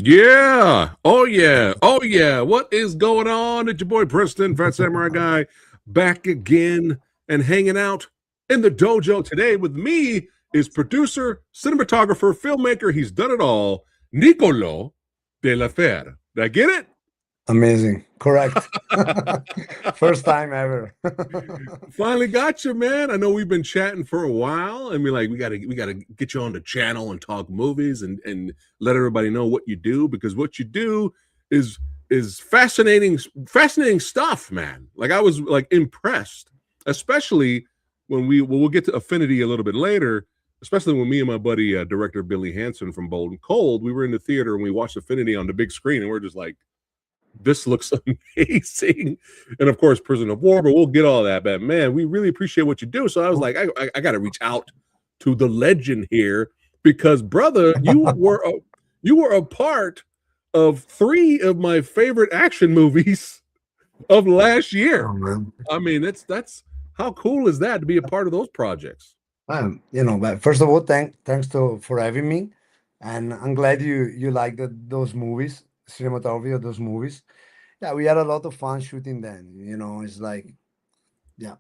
Yeah. Oh yeah. Oh yeah. What is going on? It's your boy Preston, Fat Samurai Guy, back again and hanging out in the dojo today with me is producer, cinematographer, filmmaker. He's done it all. Niccolò de la Fère. Did I get it? Amazing. Correct. First time ever. Finally got you, man. I know we've been chatting for a while, and we gotta get you on the channel and talk movies and let everybody know what you do, because what you do is is fascinating stuff, man. Like I was like impressed, especially when we'll get to Affinity a little bit later. Especially when me and my buddy director Billy Hansen from Bold and Cold, we were in the theater and we watched Affinity on the big screen, and we're just like, this looks amazing. And of course, Prison of War, but we'll get all that. But man, we really appreciate what you do. So I was like, I got to reach out to the legend here because, brother, you were a part of three of my favorite action movies of last year. Oh, man. I mean, that's how cool is that to be a part of those projects? But first of all, thanks to for having me, and I'm glad you like those movies, cinematography of those movies. Yeah, we had a lot of fun shooting then. It's like, yeah,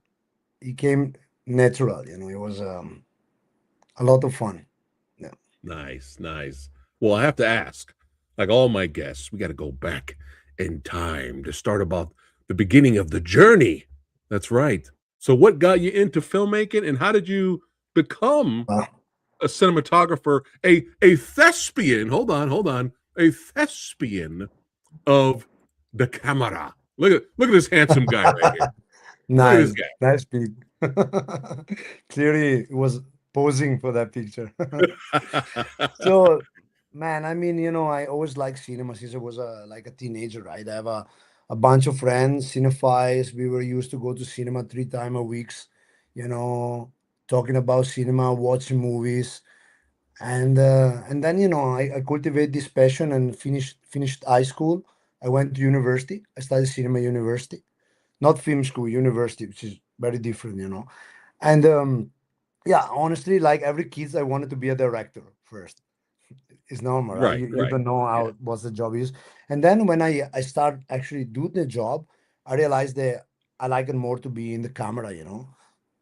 it came natural. It was a lot of fun. Yeah. Nice, nice. Well, I have to ask, like all my guests, we got to go back in time to start about the beginning of the journey. That's right. So, what got you into filmmaking, and how did you become Uh, a cinematographer, a thespian? Hold on, a thespian of the camera. Look at this handsome guy right here. Look at this nice, guy. nice pic. Clearly, it was posing for that picture. So, man, I mean, I always liked cinema since I was like a teenager, right? I have a bunch of friends, cinephiles. We were used to go to cinema 3 times a week, you know, talking about cinema, watching movies, and then I cultivate this passion and finished high school. I went to university. I studied cinema university, not film school, university, which is very different. And yeah, honestly, like every kid, I wanted to be a director first. It's normal, right? Right, You right. don't know Yeah. how what the job is. And then when I start actually do the job, I realized that I like it more to be in the camera.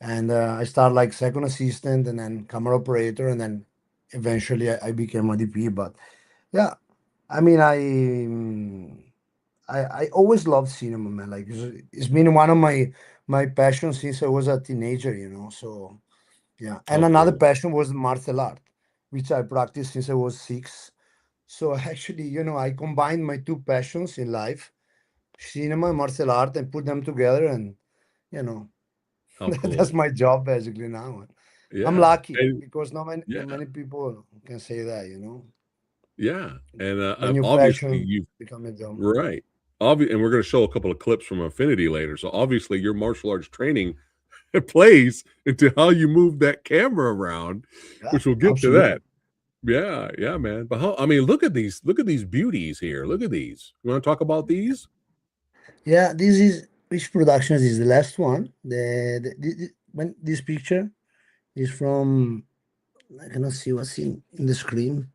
And I start like second assistant and then camera operator, and then eventually I became a DP. But yeah, I mean, I always loved cinema, man. Like it's been one of my passions since I was a teenager. So yeah, and How another cool. passion was martial art, which I practiced since I was 6. So actually, I combined my two passions in life, cinema and martial art, and put them together, and you know, How that's cool. my job basically now. I'm Yeah. lucky And because not yeah, many people can say that. yeah. And When your obviously passion you become a job. right. And we're going to show a couple of clips from Affinity later. So obviously, your martial arts training plays into how you move that camera around, Yeah, which we'll get to absolutely. that. Yeah, yeah, man. But I mean, look at these beauties here. Look at these. You want to talk about these? Yeah, this is which production is the last one. When this picture is from, I cannot see what's in the screen.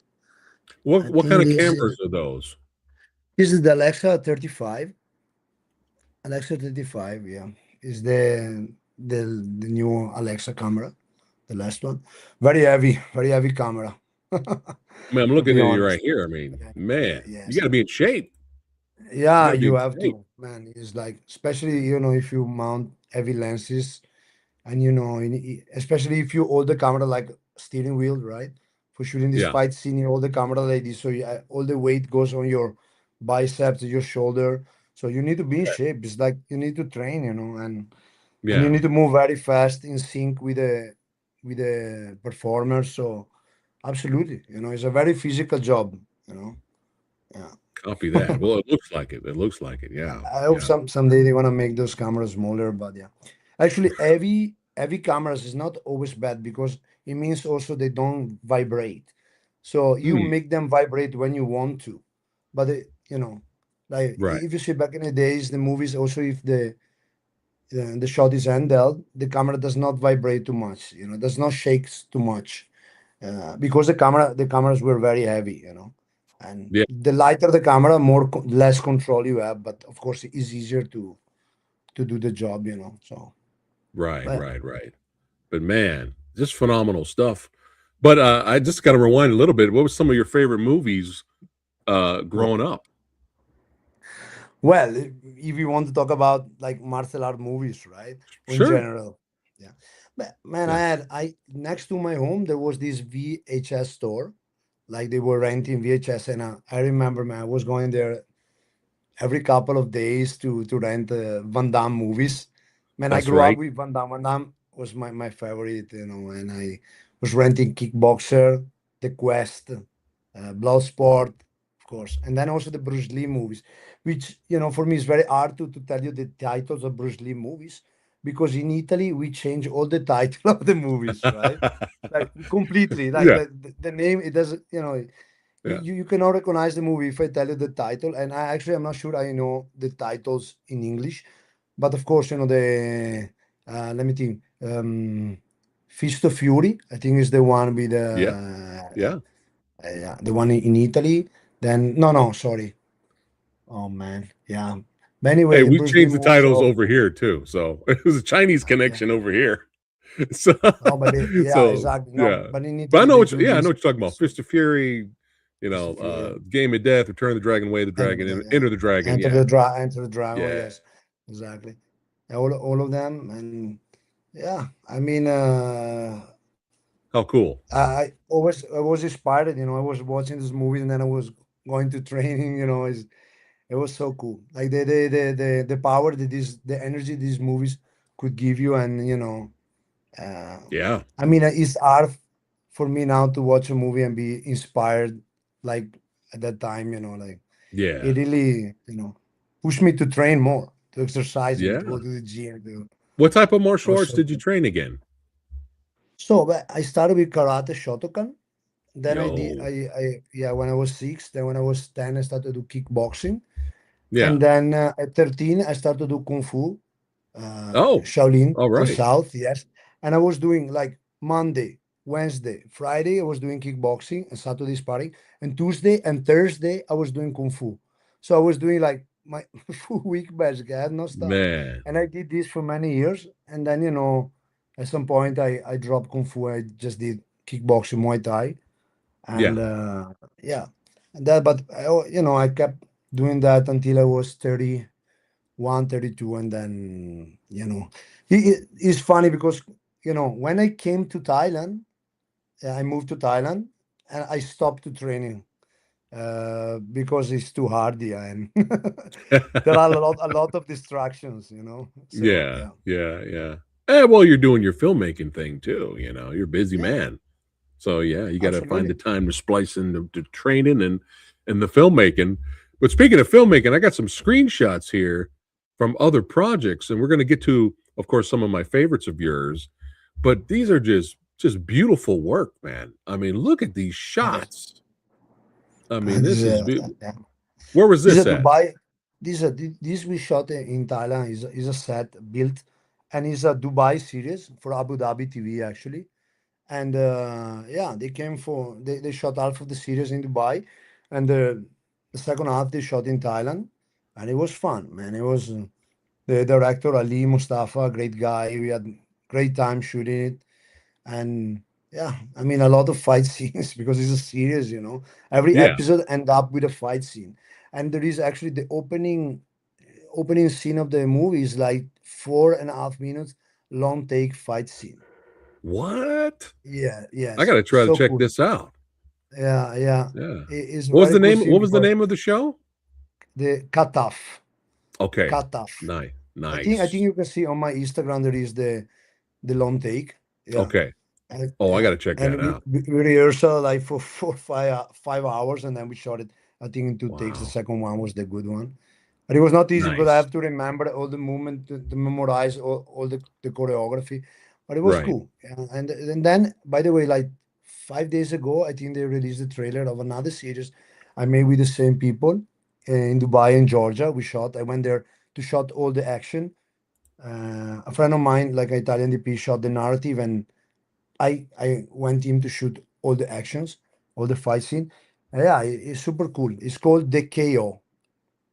I What kind think of this cameras is are those? this is the Alexa 35. Alexa 35, yeah, is the new Alexa camera, the last one. Very heavy camera. I mean, I'm To looking be at you honest. right here. I mean, Yeah, man, you got yes. to be in shape. You got Yeah, to be you in have shape. to, man. It's like, especially if you mount heavy lenses, and especially if you hold the camera like steering wheel, right? For shooting this Yeah, fight scene, you hold the camera like this, so all the weight goes on your biceps, your shoulder. So you need to be in shape. It's like you need to train, and you yeah. need to move very fast in sync with the performer. So absolutely, it's a very physical job. Yeah. Copy that. Well, it looks like it. It looks like it. Yeah, I hope yeah. someday they want to make those cameras smaller, but yeah. Actually, heavy cameras is not always bad because it means also they don't vibrate. So you Hmm. make them vibrate when you want to. But like Right. if you see back in the days, the movies also, if the shot is handheld, the camera does not vibrate too much. Does not shake too much because the cameras were very heavy. And Yeah. the lighter the camera, less control you have, but of course it's easier to do the job, you know. So, Right, but right, right. But man, just phenomenal stuff. But I just got to rewind a little bit. What was some of your favorite movies growing up? well, if you want to talk about like martial art movies, right? Or in Sure. general, yeah. But man, Yeah. I next to my home there was this VHS store, like they were renting VHS, and I remember, man, I was going there every couple of days to rent Van Damme movies. Man, I That's grew up right. with Van Damme. Van Damme was my favorite, you know, and I was renting Kickboxer, The Quest, Bloodsport, of course, and then also the Bruce Lee movies, which, you know, for me is very hard to tell you the titles of Bruce Lee movies because in Italy we change all the title of the movies, right? Like completely, like Yeah. the name, it doesn't, you know, Yeah. you cannot recognize the movie if I tell you the title. And I actually, I'm not sure I know the titles in English, but of course, you know, let me think, Fist of Fury, I think is the one with Yeah. Yeah. yeah, the one in Italy. Then, no, sorry. Oh man. Yeah. But Hey, anyway, we Bruce Lee changed the movies titles of, over here too. So it was a Chinese yeah. connection over here. So, Oh, but yeah, so exactly. No, yeah. but in But I Italy know they what do yeah, I know this what you're talking about. Fist of Fury, Fist of Fury. Game of Death, Return of the Dragon, Way of the And Dragon, yeah, Enter the Dragon. Yeah. Enter the Dragon. Yeah. Yes, exactly. All of them, and yeah, I mean, How cool. I was inspired. You know, I was watching this movie, and then I was going to training. You know, it was so cool. Like the power that the energy these movies could give you, and you know, uh, Yeah. I mean, it's hard for me now to watch a movie and be inspired like at that time. You know, like Yeah. it really, you know, pushed me to train more, to exercise and to Yeah. go to the gym. What type of It martial was arts so did you cool. train again? So but I started with karate Shotokan. Then I did, Yo. yeah, when I was 6. Then when I was 10, I started to do kickboxing. Yeah. And then at 13, I started to do Kung Fu, Oh, Shaolin, all the right. South, yes. And I was doing like Monday, Wednesday, Friday, I was doing kickboxing, and Saturday sparring. And Tuesday and Thursday, I was doing Kung Fu. So I was doing like my full week basically. I had no stop. Man. And I did this for many years. And then, you know, at some point, I dropped Kung Fu. I just did kickboxing, Muay Thai. Yeah. And yeah, and that, but you know, I kept doing that until I was 31, 32. And then, you know, it's funny because, you know, when I came to Thailand, I moved to Thailand and I stopped to training because it's too hard here and there are a lot of distractions, you know. So Yeah. yeah, Yeah. Yeah. And well, you're doing your filmmaking thing too. You're a busy yeah, man. So yeah, you got to find the absolutely. time to splice into to training and the filmmaking. But speaking of filmmaking, I got some screenshots here from other projects, and we're going to get to, of course, some of my favorites of yours. But these are just beautiful work, man. I mean, look at these Yes. shots. I mean, this is Yeah. where was This is this a at? Dubai. This we shot in Thailand is a set built, and is a Dubai series for Abu Dhabi TV actually. And yeah, they came for they shot half of the series in Dubai, and the second half they shot in Thailand, and it was fun, man. It was the director Ali Mustafa, great guy. We had great time shooting it, and yeah, I mean a lot of fight scenes because it's a series, you know. Every Yeah. episode end up with a fight scene, and there is actually the opening scene of the movie is like 4.5 minutes long take fight scene. What? Yeah, I yes, got to try to so check cool. this out. Yeah, yeah, Yeah. it's a What was very the cool name? scene What was the because name of the show? the Kataf, Okay. Kataf. Nice. I think Nice. you can see on my Instagram there is the long take. Yeah, Okay. Oh, I got yeah, to check and that out. we rehearsal like for 5 hours, and then we shot it. I think in 2 takes. The Wow. second one was the good one, but it was not easy because I Nice. have to remember all the movement to memorize all the choreography. But it was Right. cool. Yeah. And then, by the way, like 5 days ago, I think they released the trailer of another series I made with the same people in Dubai and Georgia. We shot. I went there to shot all the action. A friend of mine, like an Italian DP, shot the narrative, and I went in to shoot all the actions, all the fight scene, Yeah, it's super cool. It's called the KO.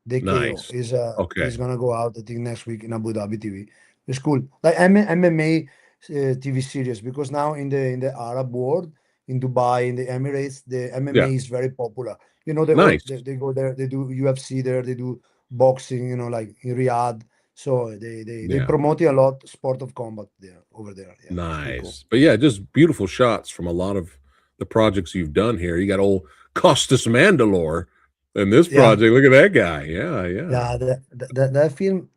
The KO Nice. is Okay. gonna go out, I think, next week in Abu Dhabi TV. It's cool, like MMA TV series, because now in the Arab world, in Dubai, in the Emirates, the Yeah. MMA is very popular. You know, they all Nice. they go there, they do UFC there, they do boxing. You know, like in Riyadh. So they Yeah. promote a lot sport of combat there over there. Yeah, it's pretty cool. Nice. But yeah, just beautiful shots from a lot of the projects you've done here. You got old Costas Mandalore in this Yeah, project. Look at that guy. Yeah, yeah. yeah.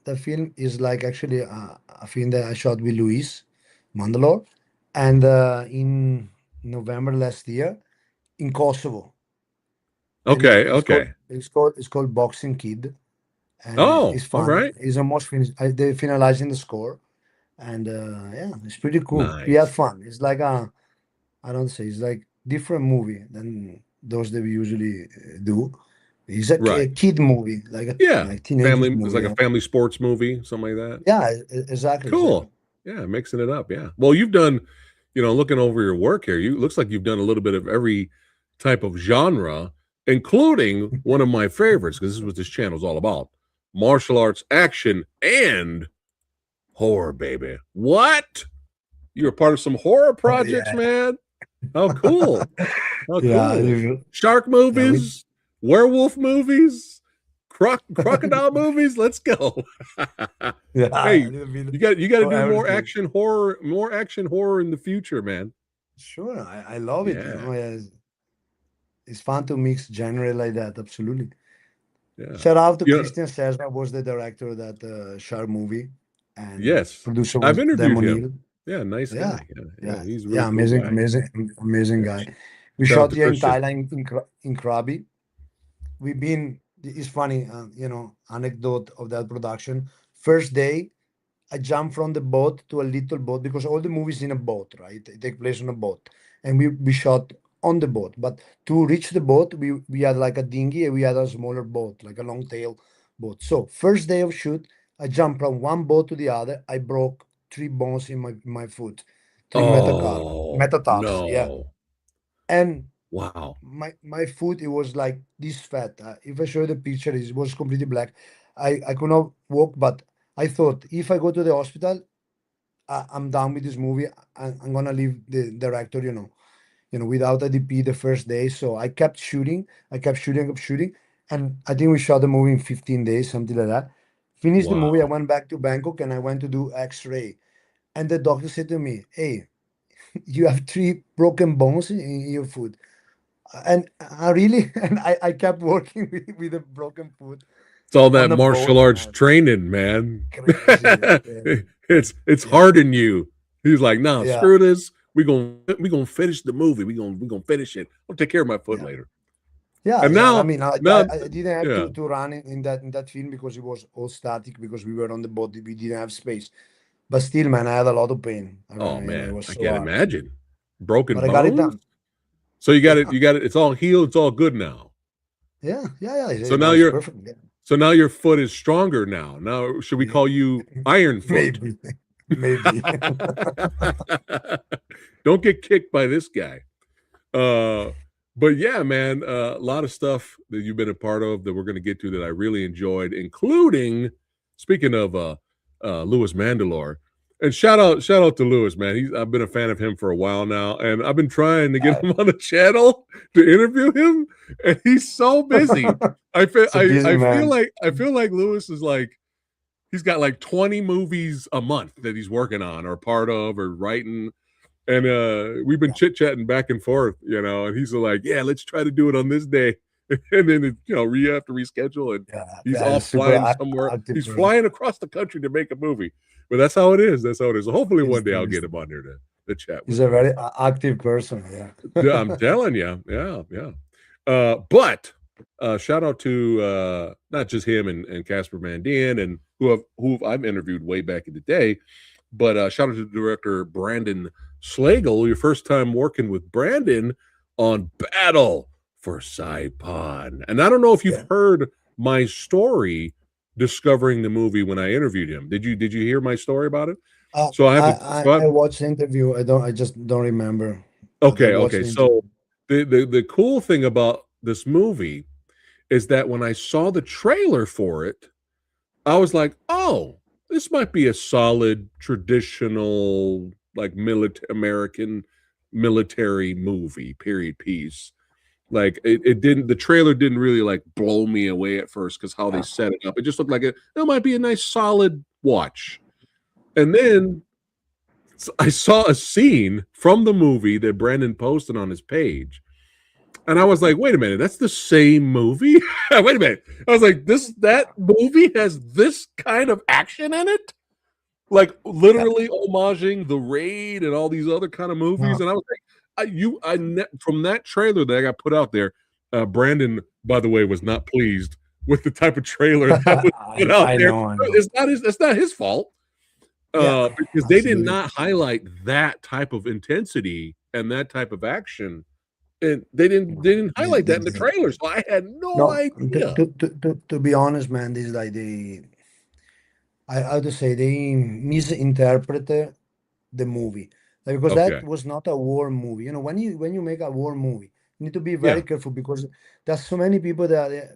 That film is like actually a film that I shot with Luis Mandalore, and in November last year in Kosovo, and Okay, okay. it's called Boxing Kid, and Oh, it's all fun. right. It's almost finished. They finalizing the score, and yeah, it's pretty cool. We had Nice. fun. It's like a, I don't say, it's like different movie than those that we usually do. It's a, Right. kid movie, like a Yeah. like teenagers Family, it's movie. like a Yeah, family sports movie, something like that. yeah, exactly, exactly. Cool. Yeah, mixing it up. Yeah. Well, you've done, looking over your work here, you looks like you've done a little bit of every type of genre, including one of my favorites, because this is what this channel is all about: martial arts, action, and horror, baby. What? You're a part of some horror Oh projects, yeah, man. How cool. How yeah, cool. Shark yeah. We movies, werewolf movies, crocodile movies. Let's go. yeah, a Hey, little bit you got to of do everything. more action horror in the future, man. Sure, I love it. You Yeah. know, it's fun to mix genre like that. Absolutely. Yeah. Shout out to Yeah. Christian Sesma, was the director of that Shark movie, and Yes. producer I've was interviewed Damon him. Hill. Yeah, nice Yeah, guy. Yeah, yeah. yeah, He's a yeah. really cool Amazing, guy. amazing, amazing Yeah. guy. We Shout out shot to here in Christian. Thailand, in Krabi. We've been. It's funny, you know, anecdote of that production. First day, I jumped from the boat to a little boat, because all the movies in a boat, right? They take place on a boat, and we shot on the boat. But to reach the boat, we had like a dinghy, and we had a smaller boat, like a long tail boat. So first day of shoot, I jumped from one boat to the other. I broke three bones in my foot, three Oh, metatarsals. Yeah, no. and Wow. my foot, it was like this fat. If I show you the picture, it was completely black. I could not walk, but I thought, if I go to the hospital, I'm done with this movie. I'm gonna leave the director, without a DP the first day. So I kept shooting. I kept shooting, and I think we shot the movie in 15 days, something like that. Finished the movie. I Wow. went back to Bangkok, and I went to do X-ray. And the doctor said to me, "Hey, you have three broken bones in your foot." And I really, and I kept working with a broken foot It's all on that the martial boat, arts man. training, man. Crazy. It's Yeah, hard in you. He's like, nah, yeah, screw this. We gonna finish the movie. We gonna finish it. I'll take care of my foot yeah. later. Yeah, And exactly. I now, mean, now, I didn't have yeah. to run in that film, because it was all static, because we were on the boat. We didn't have space. But still, man, I had a lot of pain. Oh It man, was I so can't hard. imagine broken But I got it bones. done. So you got it. Yeah, You got it. It's all healed. It's all good now. yeah, yeah, yeah. So now Now it's you're. perfect. Yeah. So now your foot is stronger now. Now should we Yeah. call you Iron Foot? Maybe, maybe. Don't get kicked by this guy. Uh, but yeah, man, a lot of stuff that you've been a part of that we're going to get to that I really enjoyed, including speaking of Louis Mandalore. And shout out to Louis, man. I've been a fan of him for a while now, and I've been trying to get Uh, him on the channel to interview him, and he's so busy. I feel it's a busy man. I feel like Louis is like he's got like 20 movies a month that he's working on or part of or writing, and we've been Yeah, chit chatting back and forth, and he's like, "Yeah, let's try to do it on this day," and then we have to reschedule, and yeah, he's yeah. off He's super flying somewhere. active He's person. flying across the country to make a movie, but that's how it is. That's how it is. So hopefully He's, one day I'll he's, get him on there to chat he's with a him. very active person. Yeah. Yeah, I'm telling you, yeah, yeah. But shout out to not just him and Casper Van Dien and who I've interviewed way back in the day, but shout out to the director Brandon Slagle. Your first time working with Brandon on Battle for Saipan, and I don't know if you've Yeah. heard my story discovering the movie when I interviewed him. Did you hear my story about it? So I have a so I watched the interview. I just don't remember. But I Okay, watched okay. the So interview. the cool thing about this movie is that when I saw the trailer for it, I was like, oh, this might be a solid traditional like American military movie, period piece. Like it didn't, the trailer didn't really like blow me away at first because how they set it up. It just looked like it might be a nice solid watch. And then I saw a scene from the movie that Brandon posted on his page. And I was like, wait a minute, that's the same movie? Wait a minute. I was like, that movie has this kind of action in it? Like literally homaging The Raid and all these other kind of movies. And I was like, from that trailer that I got put out there, Brandon, by the way, was not pleased with the type of trailer that was put out I there. know. It's not his fault. Because they did not highlight that type of intensity and that type of action, and they didn't highlight that in the trailer, so I had no idea. To be honest, man, this is like I have to say they misinterpreted the movie, like, because that Okay, was not a war movie. You know, when you make a war movie, you need to be very yeah, careful because there's so many people that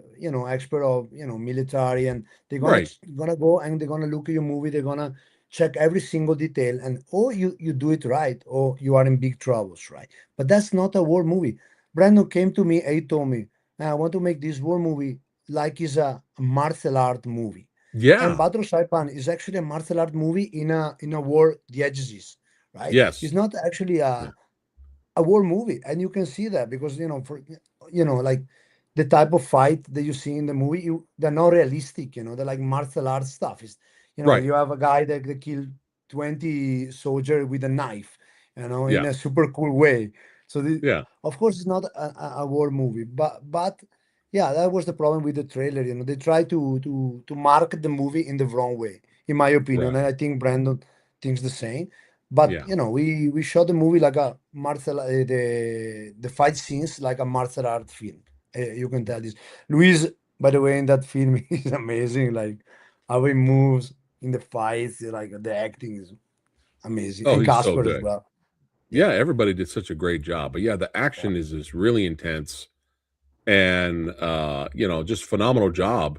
expert of military, and they're right, gonna go and they're gonna look at your movie. They're gonna check every single detail, and or you do it right, or you are in big troubles, right? But that's not a war movie. Brandon came to me and he told me, "Man, I want to make this war movie like it's a martial art movie." And yeah, Battle Saipan is actually a martial art movie in a war diegesis, right? It's yes, not actually a war movie, and you can see that because like the type of fight that you see in the movie, they're not realistic. They're like martial arts stuff. Is right, you have a guy that killed 20 soldier with a knife, in yeah, a super cool way. So yeah, of course it's not a war movie, but yeah, that was the problem with the trailer. They try to market the movie in the wrong way, in my opinion, right, and I think Brandon thinks the same. But yeah. we shot the movie like a martial the fight scenes like a martial art film. You can tell this. Luis, by the way, in that film is amazing. Like how he moves in the fights, like the acting is amazing, Oh, and he's so Casper as good. well. Yeah, Yeah, everybody did such a great job. But yeah, the yeah, action is just really intense and just phenomenal job.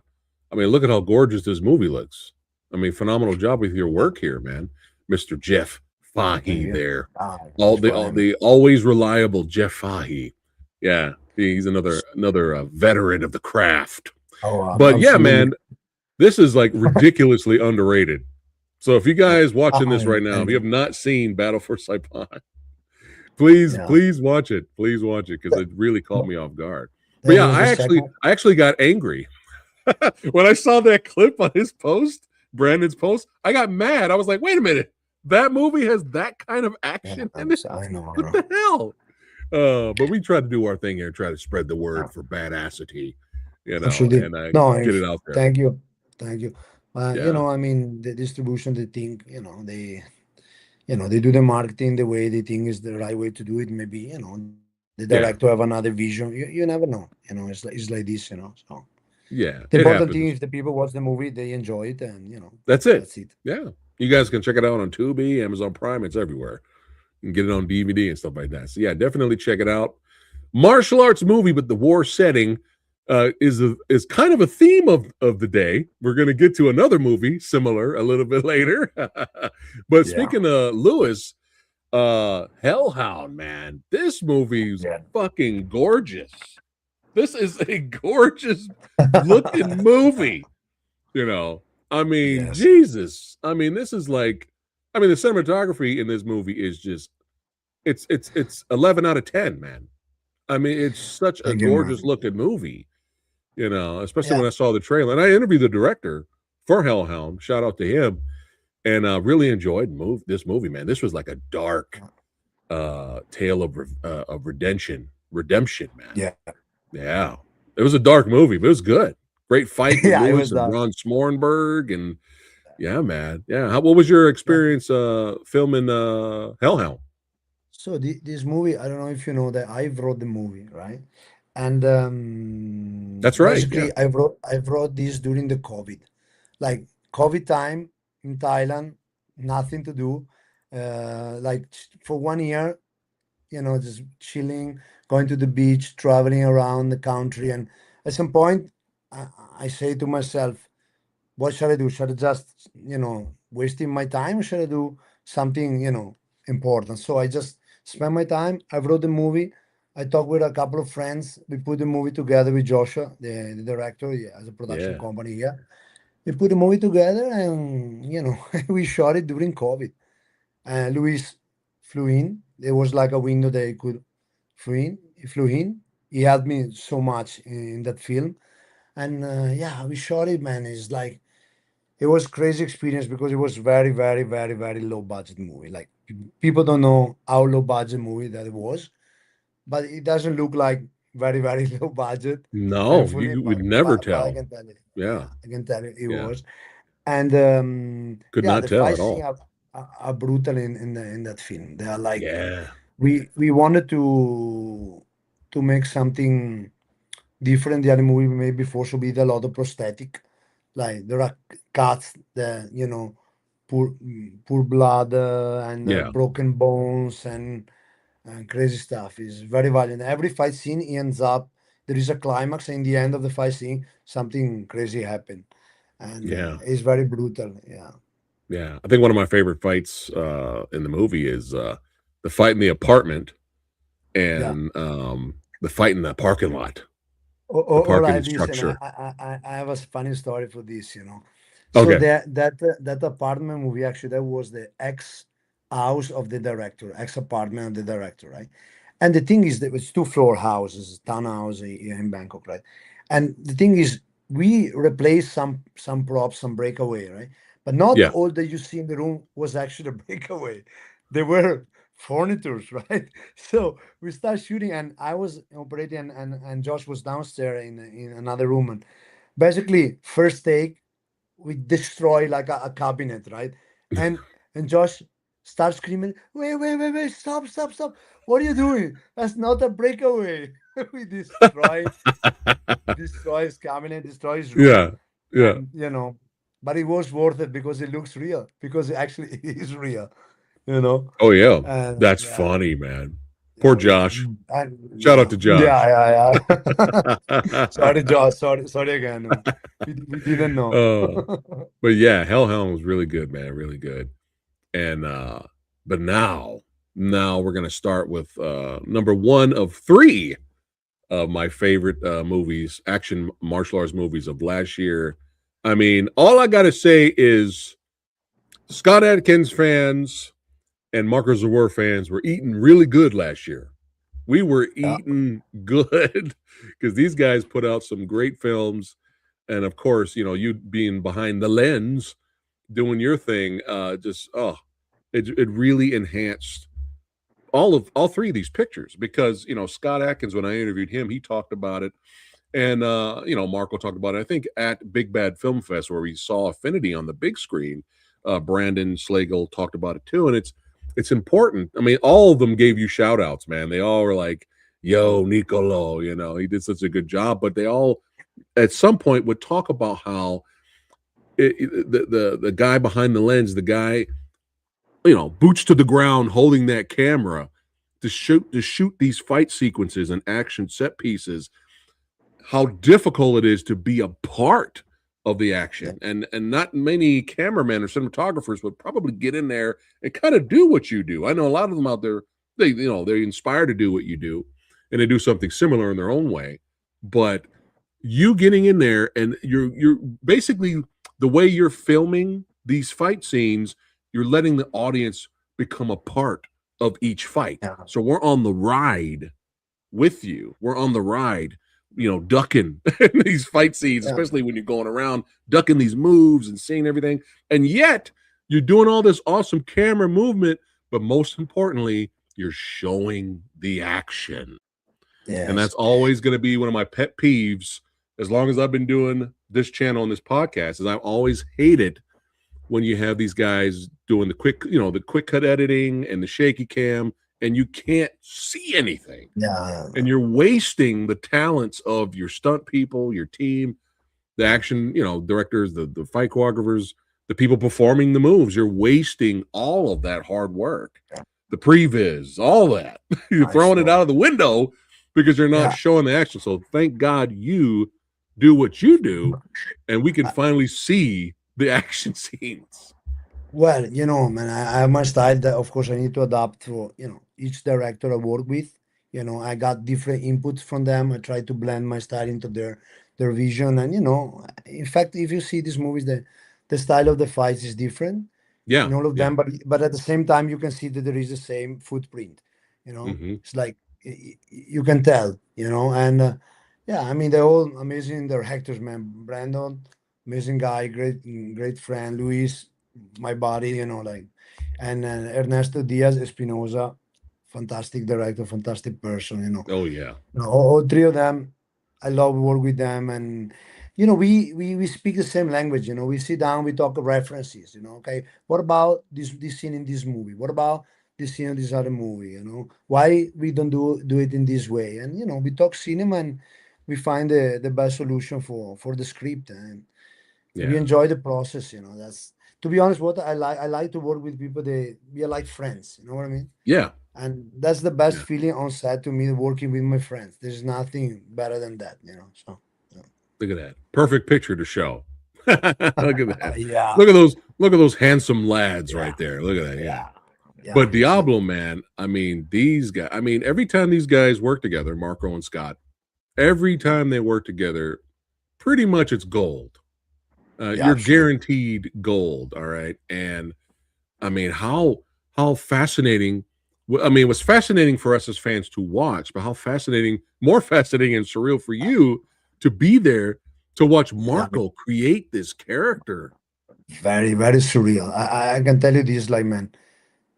I mean, look at how gorgeous this movie looks. I mean, phenomenal job with your yeah. work here, man. Mr. Jeff Thank Fahy you. there. Thanks for having me. The always reliable Jeff Fahy. Yeah, he's another veteran of the craft. Oh, But yeah, absolutely. man, this is like ridiculously underrated. So if you guys watching this right now, if Thank you have you. not seen Battle for Saipan, please Yeah. please watch it. Please watch it because Th- it really caught th- me off guard. But There yeah, was the second. I actually got angry when I saw that clip on his post, Brandon's post. I got mad. I was like, wait a minute, that movie has that kind of Yeah, action in it. I know, What the hell? But we try to do our thing here and try to spread the word Yeah. for badassity, Absolutely. and No, get it out there. thank you. Thank you. Yeah, I mean, the distribution, they think, they do the marketing the way they think is the right way to do it. Maybe, the yeah, director have another vision. You never know. It's like this, So yeah. the It important thing happens. is the people watch the movie, they enjoy it, and That's it. that's it. Yeah, you guys can check it out on Tubi, Amazon Prime. It's everywhere. You can get it on DVD and stuff like that. So yeah, definitely check it out. Martial arts movie, but the war setting is kind of a theme of the day. We're going to get to another movie similar a little bit later. But Yeah. speaking of Lewis, Hellhound, man, this movie's Yeah. fucking gorgeous. This is a gorgeous looking movie. You know, I mean, Yes. Jesus. I mean, this is like, I mean, the cinematography in this movie is just, it's 11 out of 10, man. I mean, it's such a Thank you, gorgeous man. looking movie, especially Yeah. when I saw the trailer. And I interviewed the director for Hellhound. Shout out to him. And really enjoyed this movie, man. This was like a dark tale of redemption, man. Yeah. Yeah. It was a dark movie, but it was good. Great fight with Yeah, it Lewis was and that. Ron Smornberg. And yeah, man. Yeah. What was your Yeah. experience filming Hellhound? So this movie, I don't know if you know that I wrote the movie, right? And That's right. Yeah. basically, I wrote this during the COVID, like COVID time in Thailand, nothing to do. Like for 1 year, just chilling, going to the beach, traveling around the country. And at some point, I, I say to myself, what should I do? Should I just, wasting my time? Or should I do something, important? So I just spend my time. I wrote the movie. I talked with a couple of friends. We put the movie together with Joshua, the director, yeah, as a production Yeah. company here. We put the movie together and, we shot it during COVID. Luis flew in. There was like a window that he could flew in. He flew in. He helped me so much in that film. And yeah, we shot it, man. It's like, it was crazy experience because it was very, very, very, very low budget movie. Like people don't know how low budget movie that it was, but it doesn't look like very, very low budget, No, thankfully. you would But never I tell. can tell you, yeah, Yeah. I can tell you it Yeah. was. And Could yeah, not the tell fight at scene all. are brutal in that film. They are like, Yeah. we wanted to make something different. The other movie we made before, so we did a lot of prosthetic. Like there are cuts that poor blood and Yeah. broken bones and crazy stuff. Is very violent. Every fight scene ends up, there is a climax. In the end of the fight scene, something crazy happened, and Yeah. it's very brutal. Yeah, Yeah. I think one of my favorite fights in the movie is the fight in the apartment yeah. and the fight in the parking lot, the All parking right, listen. structure. I have a funny story for this. So Okay. that apartment movie, actually, that was the ex house of the director, ex apartment of the director, right? And the thing is that it's two-floor houses, townhouse here in Bangkok, right? And the thing is, we replaced some props, some breakaway, right? But not Yeah. all that you see in the room was actually a breakaway. They were furnitures, right? So we start shooting, and I was operating, and Josh was downstairs in another room. And basically, first take, we destroy like a cabinet, right? And Josh starts screaming, wait, stop, stop, stop. What are you doing? That's not a breakaway. We destroy his cabinet, destroy his room, Yeah. Yeah. and but it was worth it because it looks real, because it actually is real, you know. Oh yeah. And That's yeah, funny, man. Poor yeah, Josh. Shout out yeah, to yeah, Josh. yeah, yeah. Sorry, Josh. Sorry again. We didn't know. uh, but yeah, Hellhound was really good, man. Really good. And but now we're gonna start with number one of three of my favorite movies, action martial arts movies of last year. I mean, all I gotta say is Scott Adkins fans and Marcus of War fans were eating really good last year. We were Yeah, eating good because these guys put out some great films. And of course, you being behind the lens, doing your thing, just it really enhanced all three of these pictures because Scott Atkins, when I interviewed him, he talked about it, and Marco talked about it. I think at Big Bad Film Fest where we saw Affinity on the big screen, Brandon Slagle talked about it too, and it's important. I mean, all of them gave you shout outs, man. They all were like, "Yo, Niccolò, he did such a good job," but they all at some point would talk about how the guy behind the lens, the guy, boots to the ground, holding that camera to shoot these fight sequences and action set pieces. How difficult it is to be a part of the yeah, action, and not many cameramen or cinematographers would probably get in there and kind of do what you do. I know a lot of them out there. They're inspired to do what you do, and they do something similar in their own way. But you getting in there and you're basically the way you're filming these fight scenes, you're letting the audience become a part of each fight. yeah, So we're on the ride with you. We're on the ride, ducking these fight scenes, yeah, especially when you're going around ducking these moves and seeing everything. And yet you're doing all this awesome camera movement, but most importantly, you're showing the action. And yes, that's always going to be one of my pet peeves as long as I've been doing this channel and this podcast is I've always hated when you have these guys doing the quick cut editing and the shaky cam and you can't see anything yeah, and you're wasting the talents of your stunt people, your team, the action, directors, the fight choreographers, the people performing the moves. You're wasting all of that hard work. the previs, all that. You're I throwing it saw. out of the window because you're not Yeah. showing the action. So thank God you do what you do, and we can finally see the action scenes. Well, man, I have my style that, of course, I need to adapt to, each director I work with. I got different inputs from them. I try to blend my style into their vision. And, in fact, if you see these movies, the style of the fights is different Yeah, in all of yeah. them, but at the same time, you can see that there is the same footprint. Hmm. It's like you can tell, and yeah, I mean, they're all amazing. They're actors, man. Brandon, amazing guy, great friend. Luis, my body, like, and Ernesto Diaz Espinosa, fantastic director, fantastic person, Oh yeah, all three of them, I love work with them, and we speak the same language. We sit down, we talk references. Okay, what about this scene in this movie? What about this scene in this other movie? Why we don't do it in this way? And we talk cinema, and we find the best solution for the script, and we yeah, enjoy the process. That's, to be honest, what I like to work with people. We are like friends. You know what I mean? yeah, And that's the best yeah. feeling on set to me, working with my friends. There's nothing better than that. So Look at that. Perfect picture to show. Look at that. yeah, Look at those handsome lads yeah, right there. Look at that. Yeah. yeah, But yeah. So Diablo, man, I mean, these guys, I mean, every time these guys work together, Marco and Scott, every time they work together, pretty much it's gold. yeah, You're absolutely. guaranteed gold. All right. And I mean, how fascinating. I mean, it was fascinating for us as fans to watch, but how fascinating, more fascinating and surreal for you to be there to watch Yeah, Marco create this character. very, very surreal. I can tell you this, like, man.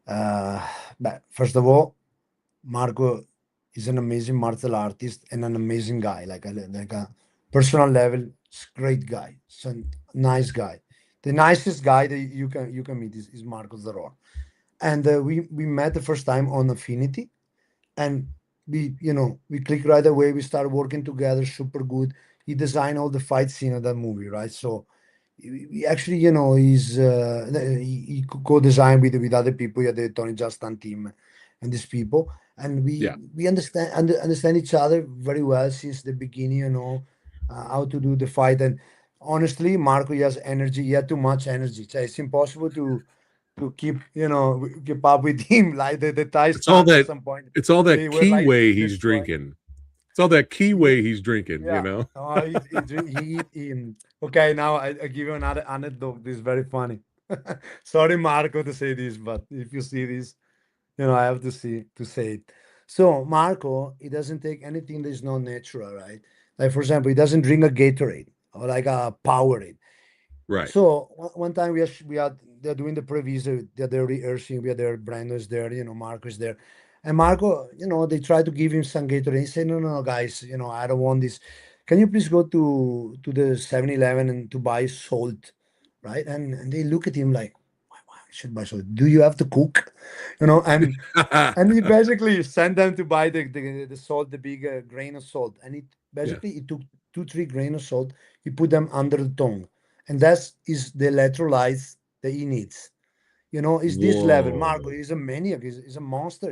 Uh, but first of all, Marco is an amazing martial artist and an amazing guy, like a personal level. Great guy, so nice guy. The nicest guy that you can meet is Marco Zaror. And we met the first time on Affinity, and we click right away. We start working together, super good. He designed all the fight scene of that movie, right? So he actually, he co-designed with other people, yeah, the Tony Justin team and these people, and we Yeah. we understand each other very well since the beginning. How to do the fight. And honestly, Marco, he has energy. He had too much energy. So it's impossible to keep up with him. Like the Thai It's all stands at that some point, it's all they that were like Kiwi he's destroying. drinking. It's all that Yeah, Kiwi he's drinking, you yeah. know? Okay, now I give you another anecdote. This is very funny. Sorry, Marco, to say this, but if you see this, I have to say it. So Marco, he doesn't take anything that is not natural, right? Like, for example, he doesn't drink a Gatorade or like a Powerade. Right. So one time we are they're doing the previews, they're rehearsing, we are there, Brando is there, Marco is there. And Marco, they try to give him some Gatorade. He said, no, no, no, guys, I don't want this. Can you please go to the 7-Eleven and to buy salt, right? And they look at him like, why I should buy salt? Do you have to cook? And he basically sent them to buy the salt, the big grain of salt. And Yeah. he took 2, 3 grain of salt, he put them under the tongue. And that is the electrolytes that he needs. Is this level. Marco Whoa. is a maniac, is a monster.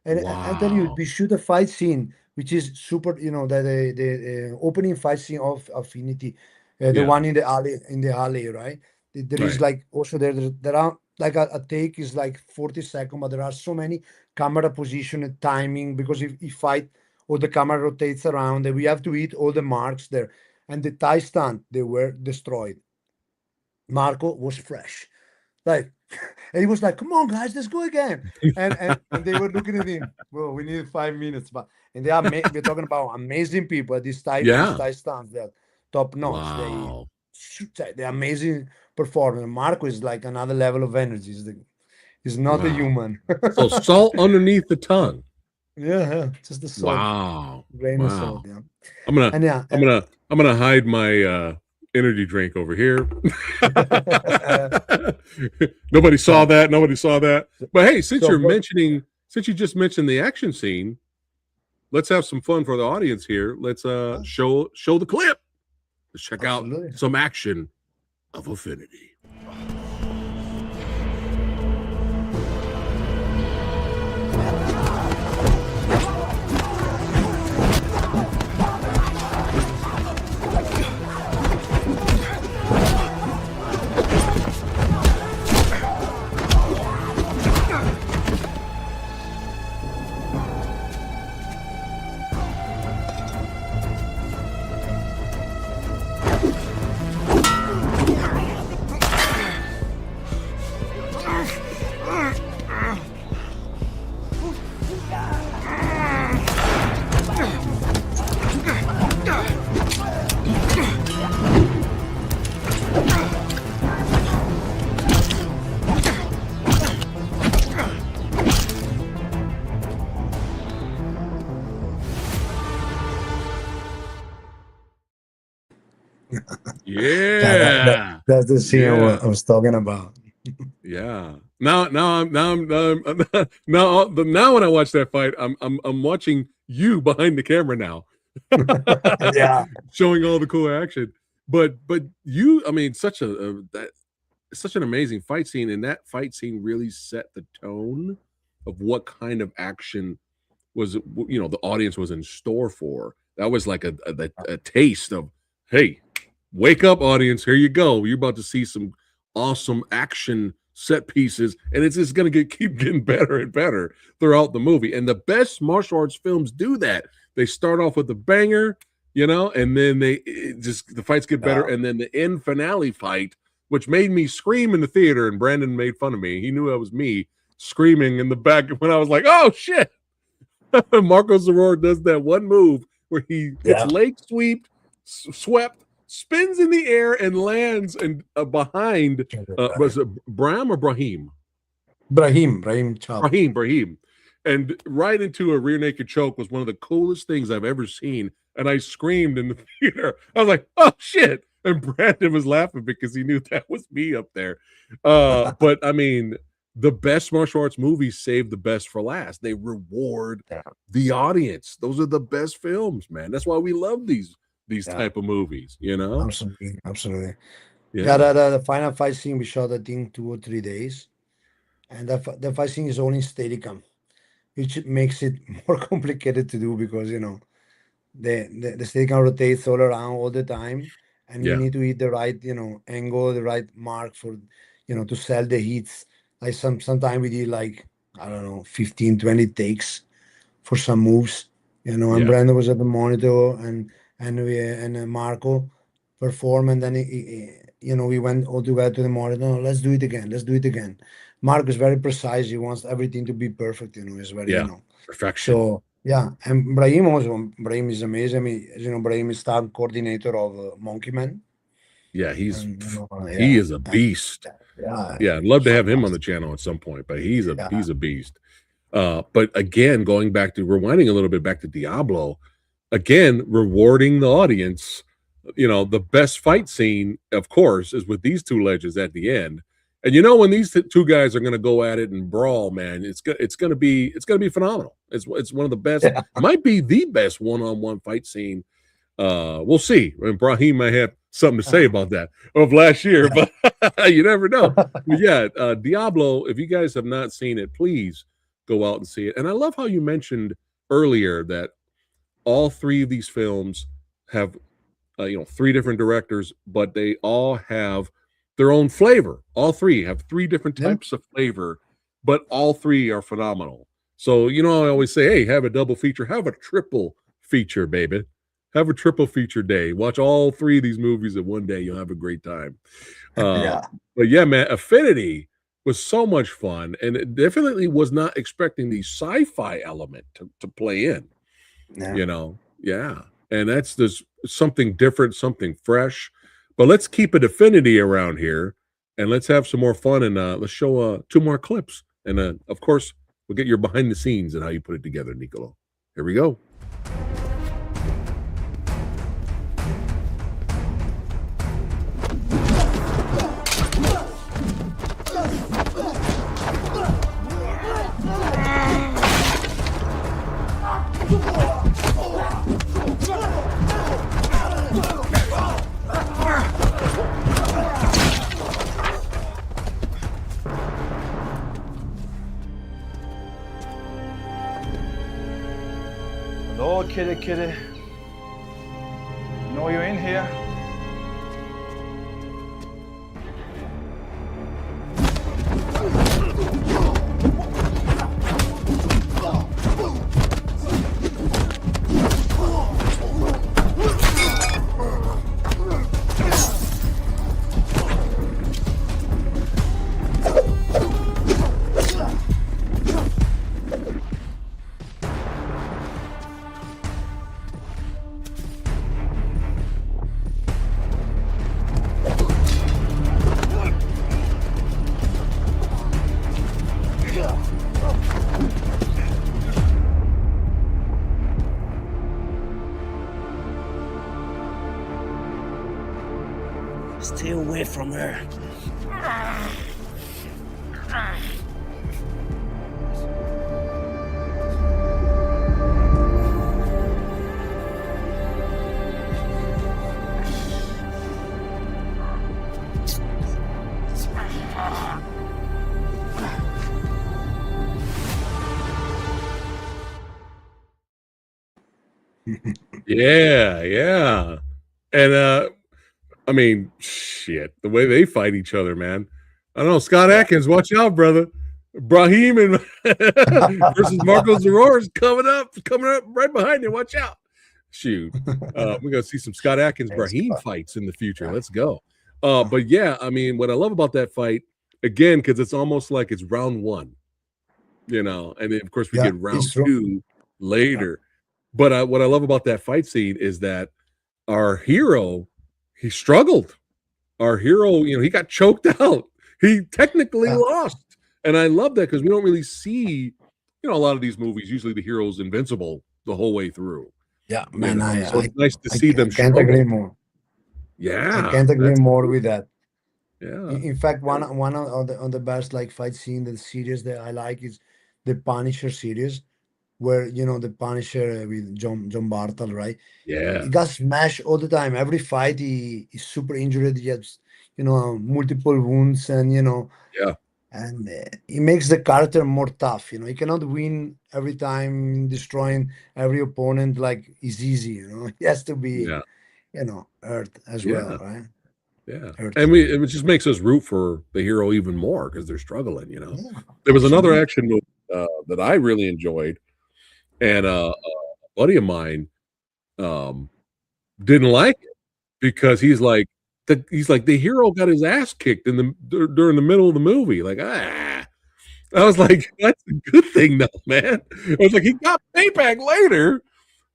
And I tell you, Wow. we shoot a fight scene, which is super, the opening fight scene of Affinity, the Yeah. one in the alley, right? There is Right. like also there are like a take is like 40 seconds, but there are so many camera position and timing, because if fight or the camera rotates around, and we have to hit all the marks there. And the Thai stand, they were destroyed. Marco was fresh. Like, and he was like, "Come on, guys, let's go again." And they were looking at him. Well, we need 5 minutes, but and we're talking about amazing people. These Yeah. Thai stands, they're top notch. Wow. They're amazing performers. Marco is like another level of energy. He's not a Wow. human. So salt underneath the tongue. Yeah, yeah, just the salt, Wow. grain of Wow. salt. Yeah, I'm gonna and yeah, I'm gonna I'm gonna hide my energy drink over here. Nobody saw so that. Nobody saw that. But hey, so for since you just mentioned the action scene, let's have some fun for the audience here. Let's show the clip. Let's check out absolutely. some action of Affinity. Yeah. That's the scene Yeah. I was talking about. Yeah. Now when I watch that fight, I'm watching you behind the camera now. Yeah. Showing all the cool action. But you, I mean, such an amazing fight scene, and that fight scene really set the tone of what kind of action was, the audience was in store for. That was like a taste of, hey, wake up, audience, here you go, you're about to see some awesome action set pieces, and it's just going to keep getting better and better throughout the movie. And the best martial arts films do that. They start off with a banger, and then the fights get better, and then the end finale fight, which made me scream in the theater, and Brandon made fun of me. He knew that was me screaming in the back when I was like, oh shit. Marco Zaror does that one move where he gets leg swept, spins in the air, and lands and behind. Was it Bram or Brahim? Brahim Chop. Brahim, and right into a rear naked choke was one of the coolest things I've ever seen. And I screamed in the theater. I was like, "Oh shit!" And Brandon was laughing because he knew that was me up there. But I mean, the best martial arts movies save the best for last. They reward the audience. Those are the best films, man. That's why we love these type of movies, Absolutely. Yeah. The final fight scene we shot, I think, 2 or 3 days, and the fight scene is only in Steadicam, which makes it more complicated to do because the Steadicam rotates all around all the time, and you need to hit the right angle, the right mark for to sell the hits. Like sometimes we did like, I don't know, 15, 20 takes for some moves, and Brandon was at the monitor, and Marco perform, and then we went all together to the monitor. No, let's do it again. Let's do it again. Marco is very precise. He wants everything to be perfect. He's very perfection. So and Brahim is amazing. I mean, Brahim is star coordinator of Monkey Man. Yeah, he is a beast. Yeah, I'd love to have him on the channel at some point, but he's a beast. But again, rewinding a little bit back to Diablo, again, rewarding the audience. The best fight scene, of course, is with these two legends at the end. And when these two guys are going to go at it and brawl, man, it's going to be phenomenal. It's one of the best, might be the best one-on-one fight scene. We'll see. And Brahim might have something to say about that of last year, but you never know. But Diablo, if you guys have not seen it, please go out and see it. And I love how you mentioned earlier that all three of these films have three different directors, but they all have their own flavor. All three have three different types of flavor, but all three are phenomenal. So I always say, hey, have a double feature, have a triple feature, baby. Have a triple feature day. Watch all three of these movies in one day. You'll have a great time. But yeah, man, Affinity was so much fun, and it definitely was not expecting the sci-fi element to play in. And that's just something different, something fresh. But let's keep it Affinity around here, and let's have some more fun, and let's show 2 more clips. And of course, we'll get your behind the scenes and how you put it together, Niccolò. Here we go. Hello, kitty. Know you're in here. from her. Yeah. And I mean, shit, the way they fight each other, man. I don't know. Scott Adkins, watch out, brother. Brahim and versus Marco Zeror's coming up right behind you. Watch out. Shoot. We're gonna see some Scott Adkins Brahim fights in the future. Let's go. But yeah, I mean, what I love about that fight, again, because it's almost like it's round one, and then of course we get round two later. But what I love about that fight scene is that our hero, he struggled. Our hero, he got choked out. He technically lost. And I love that because we don't really see, a lot of these movies, usually the hero's invincible the whole way through. Yeah, man, so it's nice to see them can't agree more. Yeah. I can't agree more with that. Yeah. In fact, one on the best like fight scene, the series that I like is the Punisher series, where the Punisher with John Bartle, right? Yeah. He got smashed all the time. Every fight, he's super injured. He has, multiple wounds, and Yeah. and it makes the character more tough. He cannot win every time, destroying every opponent like it's easy. He has to be, hurt as well, right? Yeah. Hurt. And it just makes us root for the hero even more because they're struggling. Yeah, there was another absolutely. action movie that I really enjoyed, and a buddy of mine didn't like it because he's like the hero got his ass kicked during the middle of the movie. Like, I was like, that's a good thing though, man. I was like, he got payback later,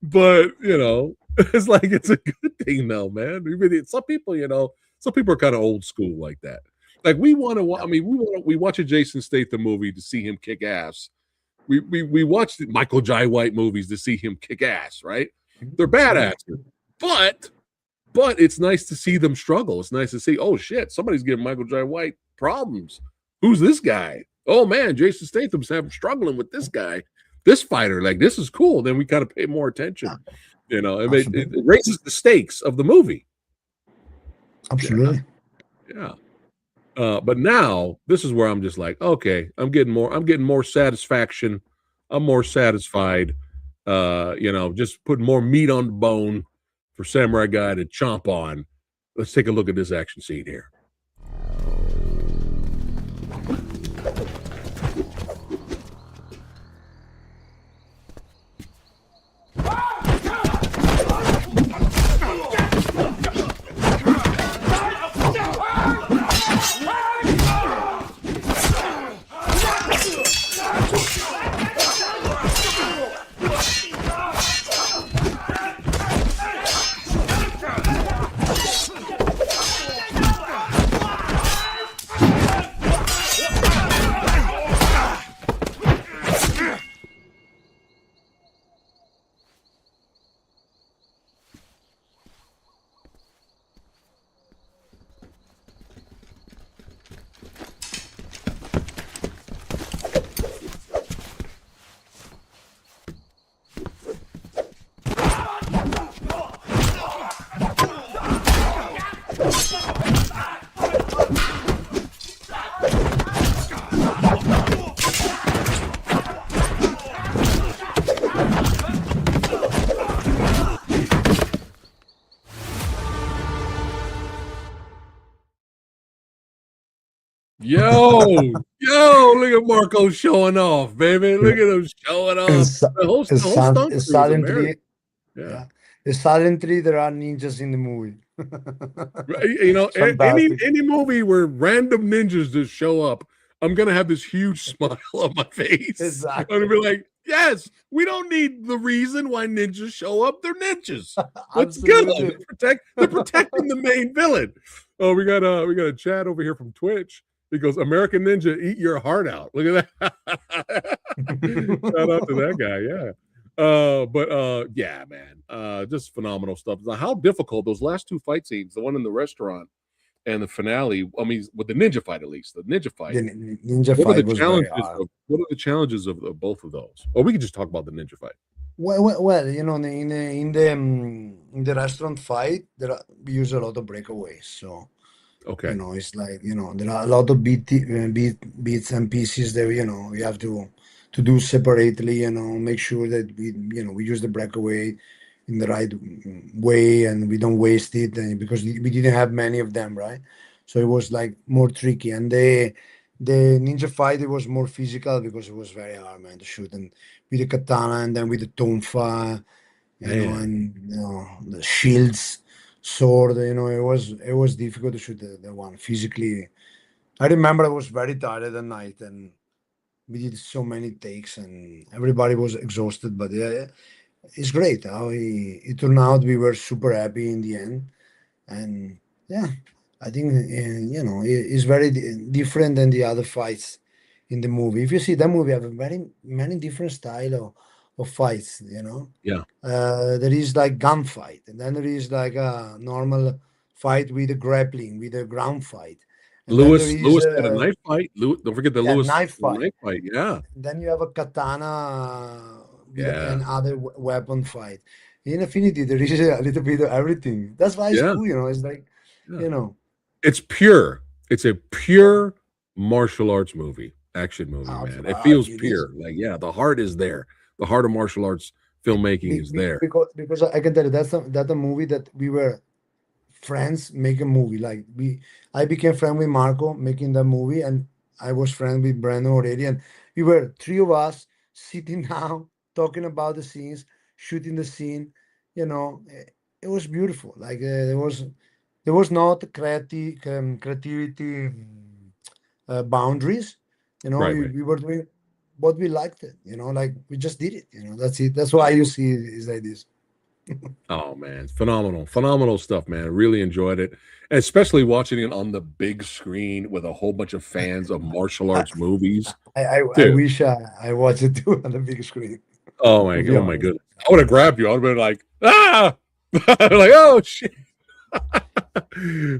but it's like it's a good thing though, man. Some people, are kind of old school like that. Like we want to, I mean, we watch a Jason Statham movie to see him kick ass. We watch the Michael Jai White movies to see him kick ass, right? They're badasses, but it's nice to see them struggle. It's nice to see, oh shit, somebody's giving Michael Jai White problems. Who's this guy? Oh man, Jason Statham's struggling with this guy, this fighter. Like this is cool. Then we kind of pay more attention. It raises the stakes of the movie. Absolutely. Yeah. But now this is where I'm just like, okay, I'm getting more satisfaction. I'm more satisfied. Just putting more meat on the bone for Samurai Guy to chomp on. Let's take a look at this action scene here. Yo, look at Marco showing off, baby. Look at him showing off. The whole stunt crew is American. Yeah. Silently, there are ninjas in the movie. Any movie where random ninjas just show up, I'm gonna have this huge smile on my face. Exactly. I'm gonna be like, yes, we don't need the reason why ninjas show up. They're ninjas. Let's go. They're protecting the main villain. Oh, we got a chat over here from Twitch. He goes, American Ninja, eat your heart out. Look at that. Shout out to that guy. Yeah. Yeah, man. Just phenomenal stuff. How difficult those last two fight scenes, the one in the restaurant and the finale. I mean, with the ninja fight, at least the ninja fight. The ninja What are the fight was very challenges hard. of both of those? Or we could just talk about the ninja fight. Well, you know, in the restaurant fight, we use a lot of breakaways. So you Okay. know, it's like, you know, there are a lot of bits and pieces that, you know, we have to do separately. You know, make sure that we use the breakaway in the right way and we don't waste it, and because we didn't have many of them, right? So it was like more tricky. And the ninja fight, it was more physical because it was very hard, man, to shoot and with the katana and then with the tonfa, Man. and the shields, sword. It was difficult to shoot the one physically. I remember I was very tired at night, and we did so many takes, and everybody was exhausted. But yeah, it's great how it turned out. We were super happy in the end, and yeah, I think it's very different than the other fights in the movie. If you see that movie, have a very many different style of fights. Yeah. There is like gunfight, and then there is like a normal fight with a grappling, with a ground fight, and then there is Lewis had a knife fight. Lewis, don't forget the yeah, Lewis knife fight. knife fight. Yeah. Then you have a katana with Yeah. an other weapon fight. In Affinity, there is a little bit of everything. That's why it's Yeah. cool. It's like, Yeah. you know, It's pure. It's a pure martial arts movie, action movie, man. It feels it is. pure. Like, yeah, the heart is there. The heart of martial arts filmmaking is there. Because I can tell you that's a movie that we were friends make a movie. Like I became friend with Marco making that movie, and I was friend with Brandon already, and we were three of us sitting down talking about the scenes, shooting the scene. It was beautiful. Like there was not creativity boundaries. Right, right. We were doing what we liked it. Like we just did it. That's it. That's why you see it is like this. Oh man, phenomenal, phenomenal stuff, man. Really enjoyed it, and especially watching it on the big screen with a whole bunch of fans of martial arts movies, I dude. wish I watched it too on the big screen. To be Oh my honest. goodness, I would have grabbed you. I would have been like, ah, like, oh shit.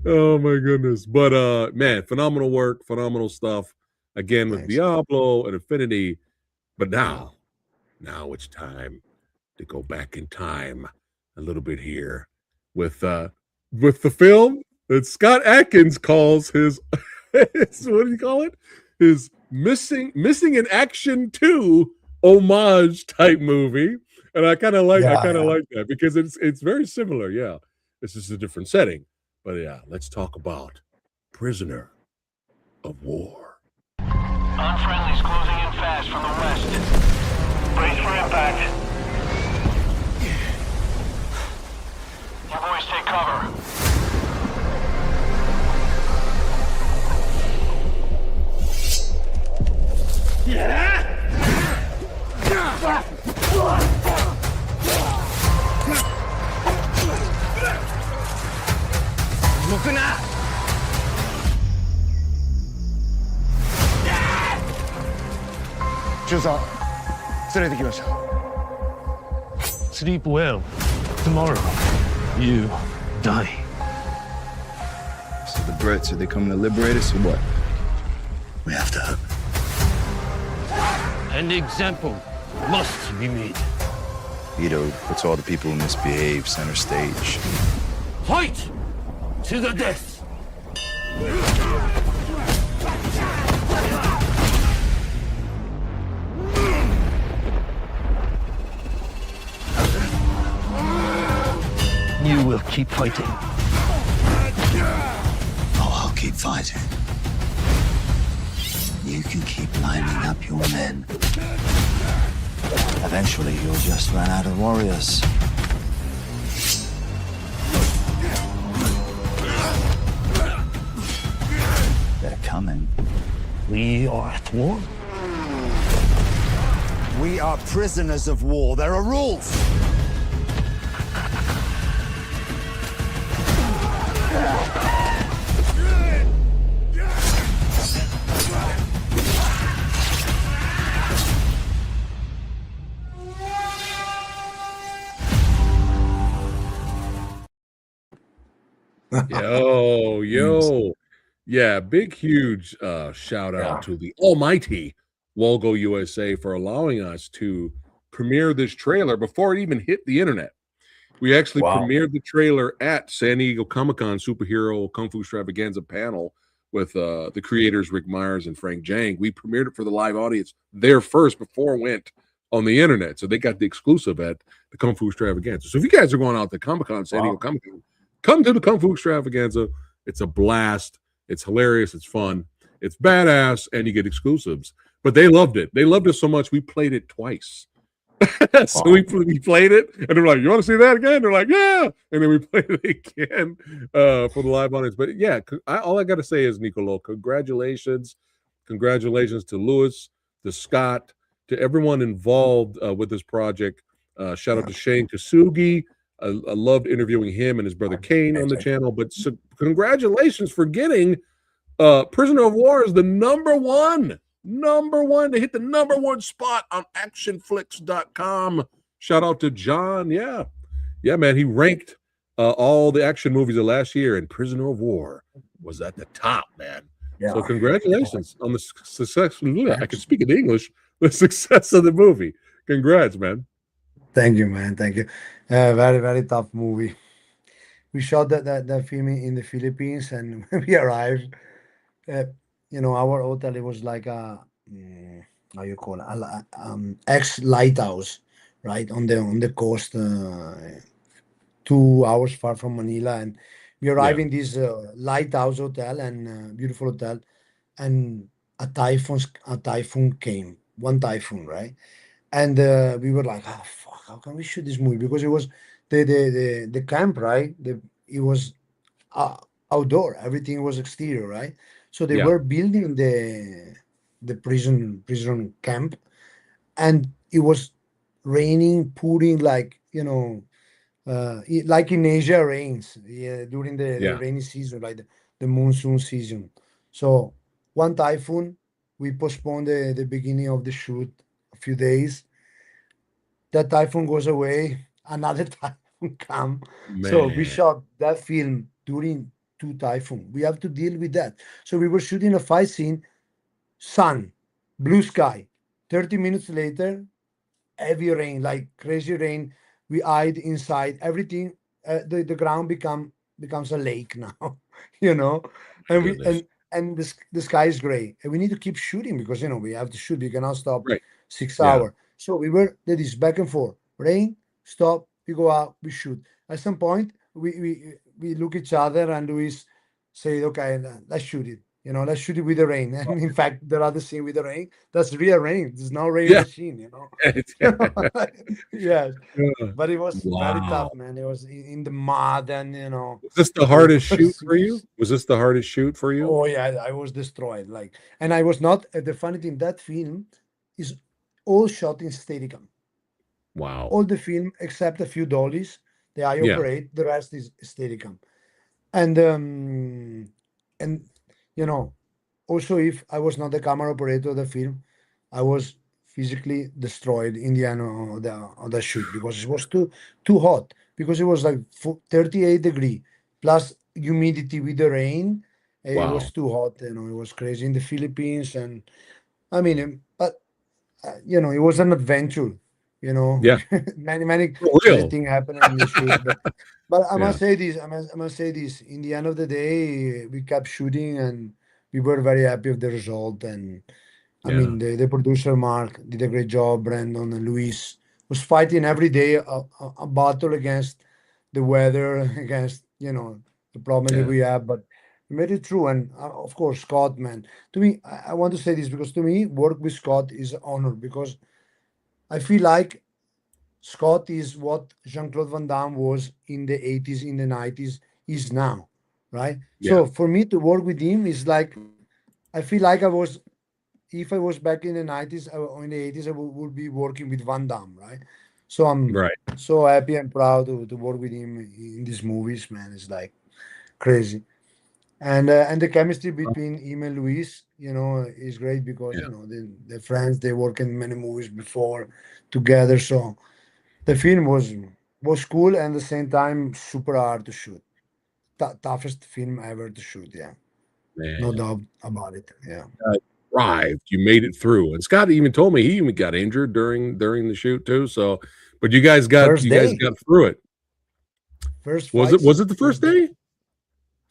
Oh my goodness. But man, phenomenal work, phenomenal stuff. Again with Thanks. Diablo and Affinity. But Yeah. now it's time to go back in time a little bit here with the film that Scott Adkins calls his, what do you call it? His missing in action 2 homage type movie. And I Yeah, kind of yeah. like that because it's very similar. Yeah. This is a different setting. But yeah, let's talk about Prisoner of War. Unfriendly's closing in fast from the west. Brace for impact. You boys take cover. Sleep well. Tomorrow, you die. So the Brits, are they coming to liberate us or what? We have to hope. An example must be made. Vito puts all the people who misbehave center stage. Fight to the death. You will keep fighting. Oh, I'll keep fighting. You can keep lining up your men. Eventually, you'll just run out of warriors. They're coming. We are at war. We are prisoners of war. There are rules. Oh yo. Yeah, big, huge shout Yeah. out to the almighty Walgo USA for allowing us to premiere this trailer before it even hit the internet. We actually Wow. premiered the trailer at San Diego Comic-Con Superhero Kung Fu Extravaganza panel with the creators Rick Myers and Frank Jang. We premiered it for the live audience there first before it went on the internet. So they got the exclusive at the Kung Fu Extravaganza. So if you guys are going out to Comic-Con, San Diego Wow. Comic-Con, come to the Kung Fu Extravaganza. It's a blast. It's hilarious. It's fun. It's badass, and you get exclusives. But they loved it. They loved it so much we played it twice. So we played it, and they're like, "You want to see that again?" They're like, "Yeah," and then we played it again for the live audience. But yeah, all I got to say is, Niccolò, congratulations to Louis, to Scott, to everyone involved with this project. Shout out to Shane Kasugi. I loved interviewing him and his brother Kane on the channel. But congratulations for getting Prisoner of War is the number one to hit the number one spot on actionflix.com. Shout out to John. Yeah, man, he ranked all the action movies of last year, and Prisoner of War was at the top, man. Yeah. So congratulations on the success. I can speak in English. The success of the movie. Congrats, man. Thank you, man. Thank you. Very, very tough movie. We shot that film in the Philippines, and when we arrived, our hotel, it was like a how you call it, ex lighthouse, right on the coast, 2 hours far from Manila, and we arrived in this lighthouse hotel and beautiful hotel, and a typhoon came, one typhoon, right? And we were like, oh fuck, how can we shoot this movie? Because it was the camp, right? It was uh, outdoor, everything was exterior, right? So they were building the prison camp, and it was raining, pouring, like like in Asia rains, during the rainy season, like the monsoon season. So one typhoon, we postponed the beginning of the shoot a few days. That typhoon goes away, another typhoon come. So we Man. shot that film during two typhoon. We have to deal with that. So we were shooting a fight scene, sun, blue sky. 30 minutes later, heavy rain, like crazy rain. We hide inside. Everything, the ground becomes a lake now, you know. And we Goodness. and the sky is gray, and we need to keep shooting because we have to shoot. We cannot stop Right. 6 hours. So we were did this back and forth. Rain, stop. We go out. We shoot. At some point, we look each other, and Luis say, "Okay, let's shoot it." Let's shoot it with the rain. And in fact, the other scene with the rain, that's real rain. There's no rain Yeah. machine. Yes, but it was very tough, Wow. man. It was in the mud, and Was this the hardest shoot for you? Was this the hardest shoot for you? Oh yeah, I was destroyed. And I was not. The funny thing, that film is all shot in Steadicam. Wow. All the film except a few dollies, I operate. The rest is Steadicam. And also, if I was not the camera operator of the film, I was physically destroyed in the end of the shoot because it was too hot, because it was like 38 degree plus humidity with the rain. It Wow. was too hot. It was crazy in the Philippines, and I mean, but it was an adventure. Yeah. Many For crazy real. things happened in the shoot, but I Yeah. must say this. I must say this. In the end of the day, we kept shooting, and we were very happy with the result. And I Yeah. mean, the producer Mark did a great job. Brandon and Luis was fighting every day a battle against the weather, against the problem that Yeah. we have. But we made it through. And of course, Scott, man. To me, I want to say this because to me, work with Scott is an honor, because I feel like Scott is what Jean-Claude Van Damme was in the 80s, in the 90s, is now, right? Yeah. So for me to work with him is like, I feel like if I was back in the 90s or in the 80s, I would be working with Van Damme, right? So I'm Right. so happy and proud to work with him in these movies, man. It's like crazy. And the chemistry between him and Luis, is great because, Yeah. they're friends, they work in many movies before together. So the film was cool, and at the same time super hard to shoot. toughest film ever to shoot. Yeah, Man, no doubt about it. Yeah. thrived. You made it through. And Scott even told me he even got injured during the shoot too. So, but you guys got First day, through it. first Was fight it scene, the first day?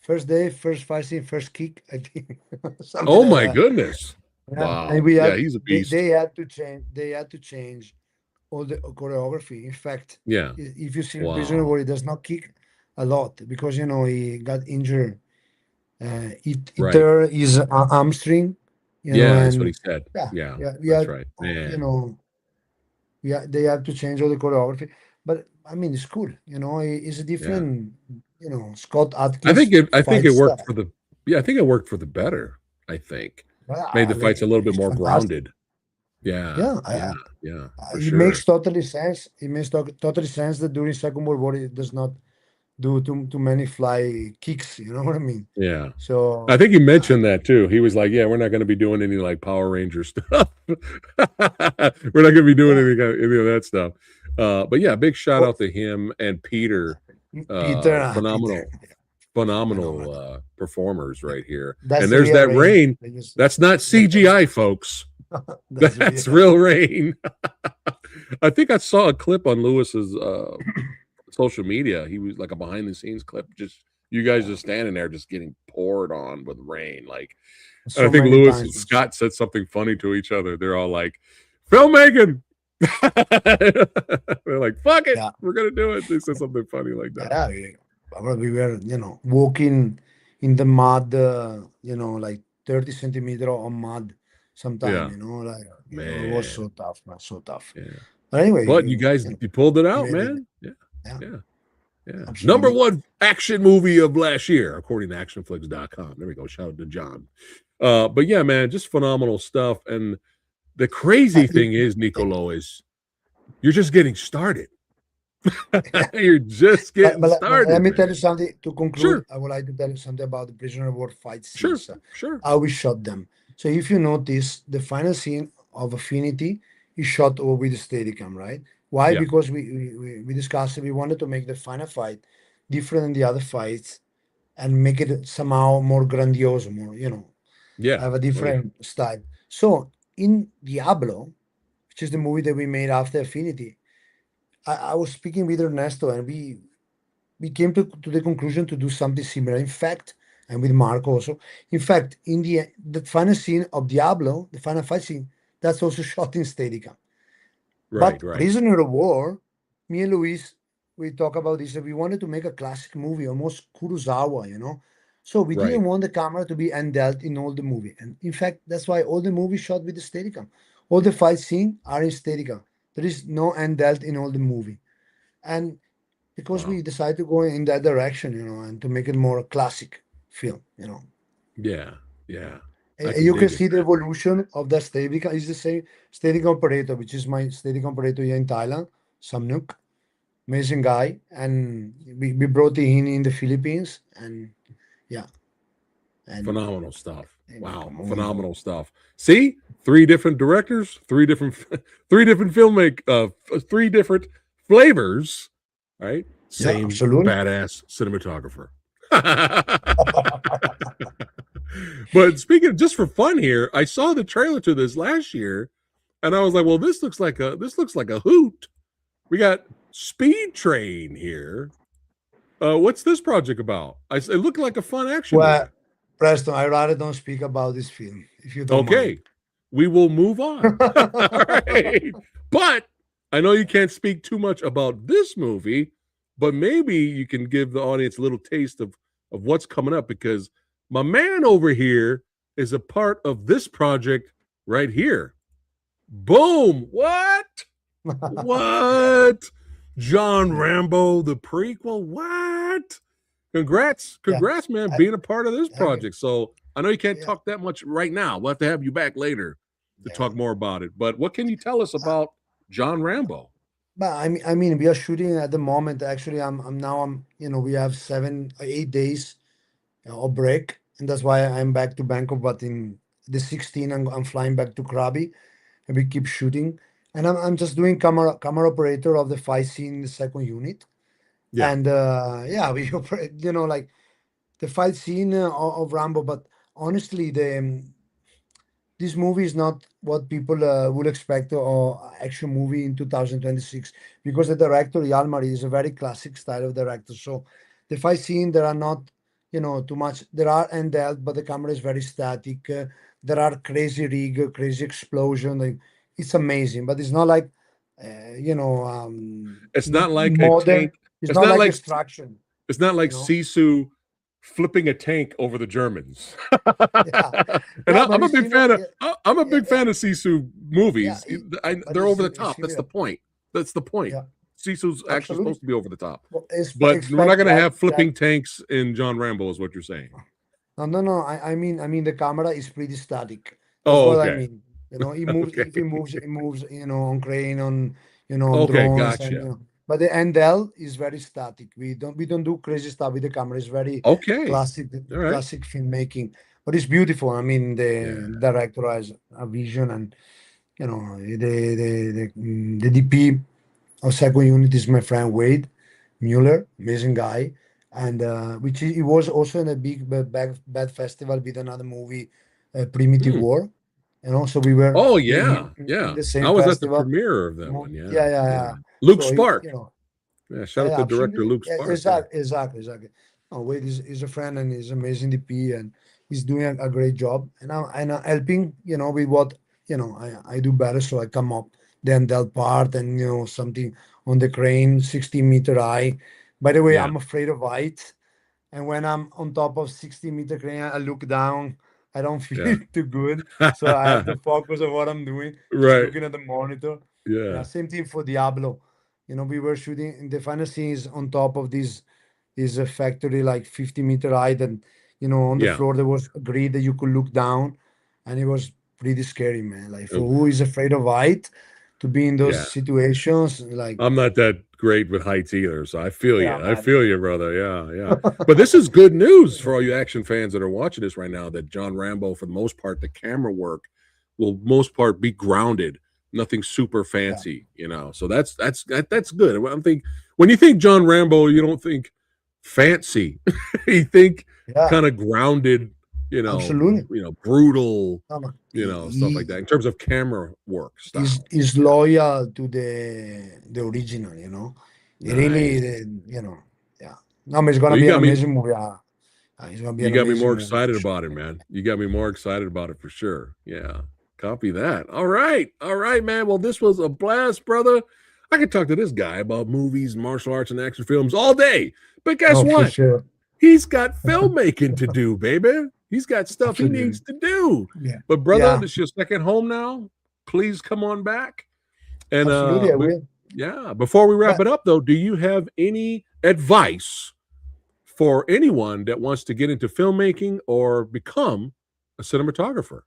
first day, first fight scene, first kick. I think something Oh like my that. goodness! Yeah, Wow. and we Yeah, had he's a they, beast. they had to change. They had to change all the choreography. In fact, Yeah. if you see Prisoner Wow. War, he does not kick a lot because he got injured. It Right. there is a hamstring, Yeah, that's what he and said. yeah, Yeah, yeah, we that's had, right. Man. yeah, they have to change all the choreography. But I mean, it's cool. It's a Yeah. different, Scott Atkins I think fight it worked style. for the I think it worked for the better. I think made Yeah, the fights a little bit it's more fantastic. grounded. Yeah, Yeah, yeah, yeah, for it makes sure. totally sense. It makes totally sense that during Second World War it does not do too many fly kicks. You know what I mean? Yeah. I So think he mentioned that too. He was like, "Yeah, we're not going to be doing any like Power Ranger stuff. We're not going to be doing yeah, any of that stuff." But yeah, big shout oh, out to him and Peter. Peter, Phenomenal phenomenal. performers right here. And That's there's real that rain. rain. That's not CGI, folks. That's That's real. real rain. I think I saw a clip on Lewis's social media. He was like a behind the scenes clip, just you guys just standing there, just getting poured on with rain. Like, and I So think many Lewis and times. Scott said something funny to each other. They're all like, filmmaking. They're like, fuck it, Yeah, we're gonna do it. They said something funny like that. yeah. We were, walking in the mud, like 30 centimeter of mud. Sometime, Yeah, it was man. so tough, man, so tough. Yeah. But anyway, But you guys you pulled it we out, made it. man. Yeah, Yeah, yeah. Yeah. Number absolutely. one action movie of last year, according to actionflix.com. There we go. Shout out to John. But yeah, man, just phenomenal stuff. And the Uh, crazy it- thing is, it- Niccolò, is you're just getting started. You're just but, getting but let started, me tell you man. something to conclude. Sure, I would like to tell you something about the prisoner of war fight sure, scenes. sure. How we shot them. So if you notice, the final scene of Affinity is shot over with the Steadicam, right? Why? Yeah, Because we discussed it. We wanted to make the final fight different than the other fights and make it somehow more grandiose, more, yeah. have a Oh yeah. different style. So in Diablo, which is the movie that we made after Affinity, I was speaking with Ernesto and we came to the conclusion to do something similar. In fact, and with Marco also. In fact, in the final scene of Diablo, the final fight scene, that's also shot in Steadicam. Right, But right, Prisoner of War, me and Luis, we talk about this. That we wanted to make a classic movie, almost Kurosawa. So we right. didn't want the camera to be handheld in all the movie. And in fact, that's why all the movies shot with the Steadicam. All the fight scenes are in Steadicam. There is no handheld in all the movie. And because Wow. we decided to go in that direction, and to make it more a classic film. Yeah, yeah. I And can you can dig it, see the man. evolution of that Steadicam. It's the same Steadicam operator, which is my Steadicam operator here in Thailand, Samnuk, amazing guy. And we brought him in the Philippines. And yeah, and, Phenomenal stuff. Wow, moving forward. phenomenal stuff. See, three different directors, three different, three different flavors. Right, Yeah, same absolutely. badass cinematographer. But speaking of, just for fun here, I saw the trailer to this last year, and I was like, "Well, this looks like a hoot." We got Speed Train here. What's this project about? It looked like a fun action Well, movie. Preston, I rather don't speak about this film, if you don't mind. Okay, we will move on. All right. But I know you can't speak too much about this movie, but maybe you can give the audience a little taste of what's coming up because my man over here is a part of this project right here. Boom. What? What? John Rambo, the prequel? What? Congrats, Yeah. congrats, man, I, being a part of this okay. project. So I know you can't Yeah. talk that much right now. We'll have to have you back later to Yeah. talk more about it. But what can you tell us about John Rambo? But I mean, we are shooting at the moment. Actually, we have 7 8 days of break, and that's why I'm back to Bangkok. But in the 16th, I'm flying back to Krabi, and we keep shooting. And I'm just doing camera operator of the fight scene in the second unit. Yeah, And yeah, we operate, like the fight scene of Rambo, but honestly, this movie is not what people would expect or action movie in 2026, because the director Yalmari is a very classic style of director. So the fight scene, there are not, too much. There are handheld, but the camera is very static. There are crazy rig, crazy explosion. Like, it's amazing, but it's not like It's not like a modern. tank. It's It's not not like like Extraction. it's not like You know, Sisu flipping a tank over the Germans. yeah, And yeah, but I'm a it's big fan of yeah, I'm a yeah, big yeah, fan of Sisu yeah. movies. But They're over the it's top. That's the similar. point. That's the point. Yeah, Sisu's actually absolutely. supposed to be over the top. Well, But we're not expect going to have Jack. flipping tanks in John Rambo, is what you're saying. No, no, no. I mean, the camera is pretty static. That's Oh, what I okay. mean. It moves. Okay. If it moves, it moves. On crane, on Okay, drones, and gotcha. But the handheld is very static. We don't do crazy stuff with the camera. It's very Okay. classic, All right. classic filmmaking. But it's beautiful. I mean, Yeah. the director has a vision, and the DP of second unit is my friend Wade Mueller, amazing guy, and he was also in a big bad festival with another movie, Primitive Hmm. War. So we were Oh, in, yeah. in, in Yeah. the I same was at the festival. premiere of that one. Yeah. Yeah, yeah, Yeah. yeah. Luke So Spark. Yeah. Shout yeah, out yeah, to director absolutely. Luke Yeah, Spark. Yeah. exactly. Oh, Wade is a friend and he's amazing DP, and he's doing a great job. And I'm helping, with what I do better. So I come up then that part, and something on the crane, 60-meter high. By the way, Yeah. I'm afraid of height, and when I'm on top of 60-meter crane, I look down. I don't Yeah. feel too good. So I have to focus on what I'm doing, just Right. looking at the monitor. Yeah, Yeah. same thing for Diablo. We were shooting in the final scenes on top of this is a factory like 50-meter height, and on the Yeah. floor there was a grid that you could look down, and it was pretty scary, man. Like, for Oof. who is afraid of height, to be in those Yeah. situations, like, I'm not that great with heights either, so I feel yeah, you. I man. feel you, brother. Yeah, yeah. But this is good news for all you action fans that are watching this right now. That John Rambo, for the most part, the camera work will most part be grounded, nothing super Yeah, fancy. So that's good. I'm think when you think John Rambo, you don't think fancy. You think yeah, kind of grounded. absolutely. Brutal. No, no. Stuff like that in terms of camera work Is style. loyal to the original. It really, Nice. yeah. No, but it's gonna Well, you be an got me. amazing movie. It's gonna be You an got me more amazing movie for excited sure. about it, man. You got me more excited about it for sure. Yeah. Copy that. All right. All right, man. Well, this was a blast, brother. I could talk to this guy about movies, martial arts, and action films all day. But guess No, for what? sure. He's got filmmaking to do, baby. He's got stuff he Absolutely. needs to do. Yeah. But brother, Yeah. this is your second home now. Please come on back. And Absolutely, I will. before we wrap But it up though, do you have any advice for anyone that wants to get into filmmaking or become a cinematographer?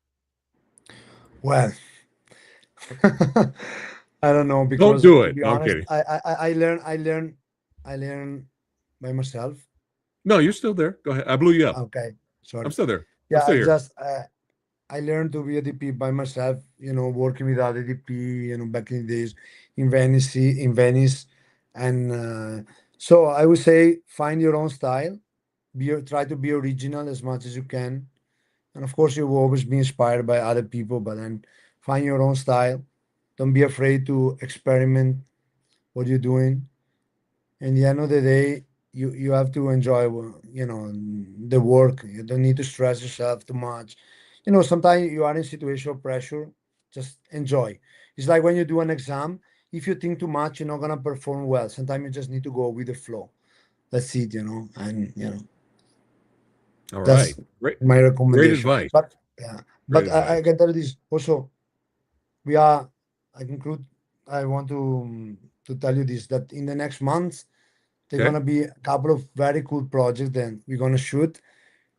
well, I don't know, Don't because do to it. be No, I'm honest, kidding. I learn by myself. No, you're still there. Go ahead. I blew you up. Okay, I'm sorry. still there. I'm Yeah, still I here. just I learned to be a DP by myself. Working with other DP. Back in the days in Venice, and so I would say find your own style. Try to be original as much as you can, and of course you will always be inspired by other people. But then find your own style. Don't be afraid to experiment what you're doing. And the end of the day, you have to enjoy the work. You don't need to stress yourself too much. Sometimes you are in situation of pressure. Just enjoy. It's like when you do an exam. If you think too much, you're not gonna perform well. Sometimes you just need to go with the flow. That's it. And All right. that's Great. my Great recommendation. advice. But yeah, Great but I advice. can tell you this also. We are. I conclude. I want to tell you this, that in the next months there's Okay. gonna be a couple of very cool projects that we're gonna shoot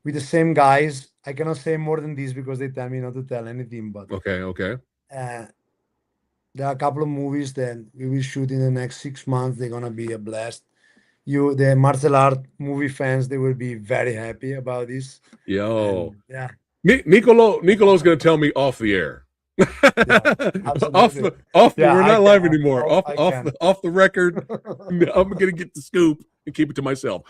with the same guys. I cannot say more than this because they tell me not to tell anything. But Okay. Okay. uh, there are a couple of movies that we will shoot in the next 6 months. They're gonna be a blast. The martial art movie fans, they will be very happy about this. Yo. And yeah, Nicolo's gonna tell me off the air. yeah, off absolutely. the off the Yeah, we're I not can. live anymore. Off I off can. the off the record. I'm gonna get the scoop and keep it to myself.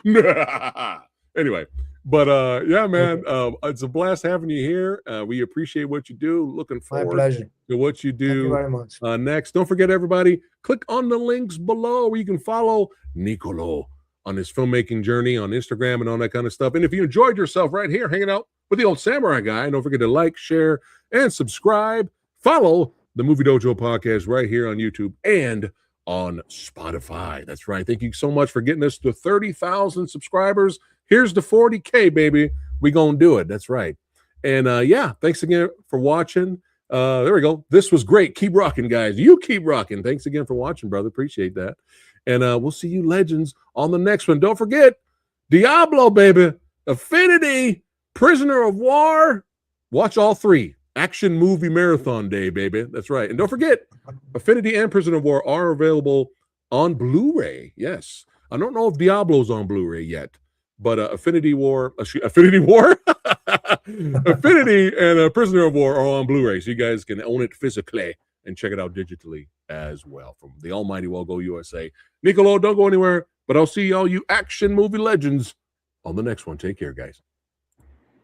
Anyway, But yeah, man, it's a blast having you here. We appreciate what you do. Looking My forward pleasure. to what you Thank you do very much. next. Don't forget, everybody, click on the links below where you can follow Niccolò on his filmmaking journey on Instagram and all that kind of stuff. And if you enjoyed yourself right here hanging out with the old samurai guy, don't forget to like, share, and subscribe. Follow the Movie Dojo podcast right here on YouTube and on Spotify. That's right. Thank you so much for getting us to 30,000 subscribers. Here's the 40K, baby. We gonna do it. That's right. And yeah, thanks again for watching. There we go. This was great. Keep rocking, guys. You keep rocking. Thanks again for watching, brother. Appreciate that. And we'll see you legends on the next one. Don't forget, Diablo, baby. Affinity, Prisoner of War. Watch all three. Action movie marathon day, baby. That's right. And don't forget, Affinity and Prisoner of War are available on Blu-ray. Yes. I don't know if Diablo's on Blu-ray yet, but Affinity and Prisoner of War are on Blu-ray, so you guys can own it physically and check it out digitally as well. From the almighty Well Go USA. Niccolò, don't go anywhere, but I'll see all you action movie legends on the next one. Take care, guys.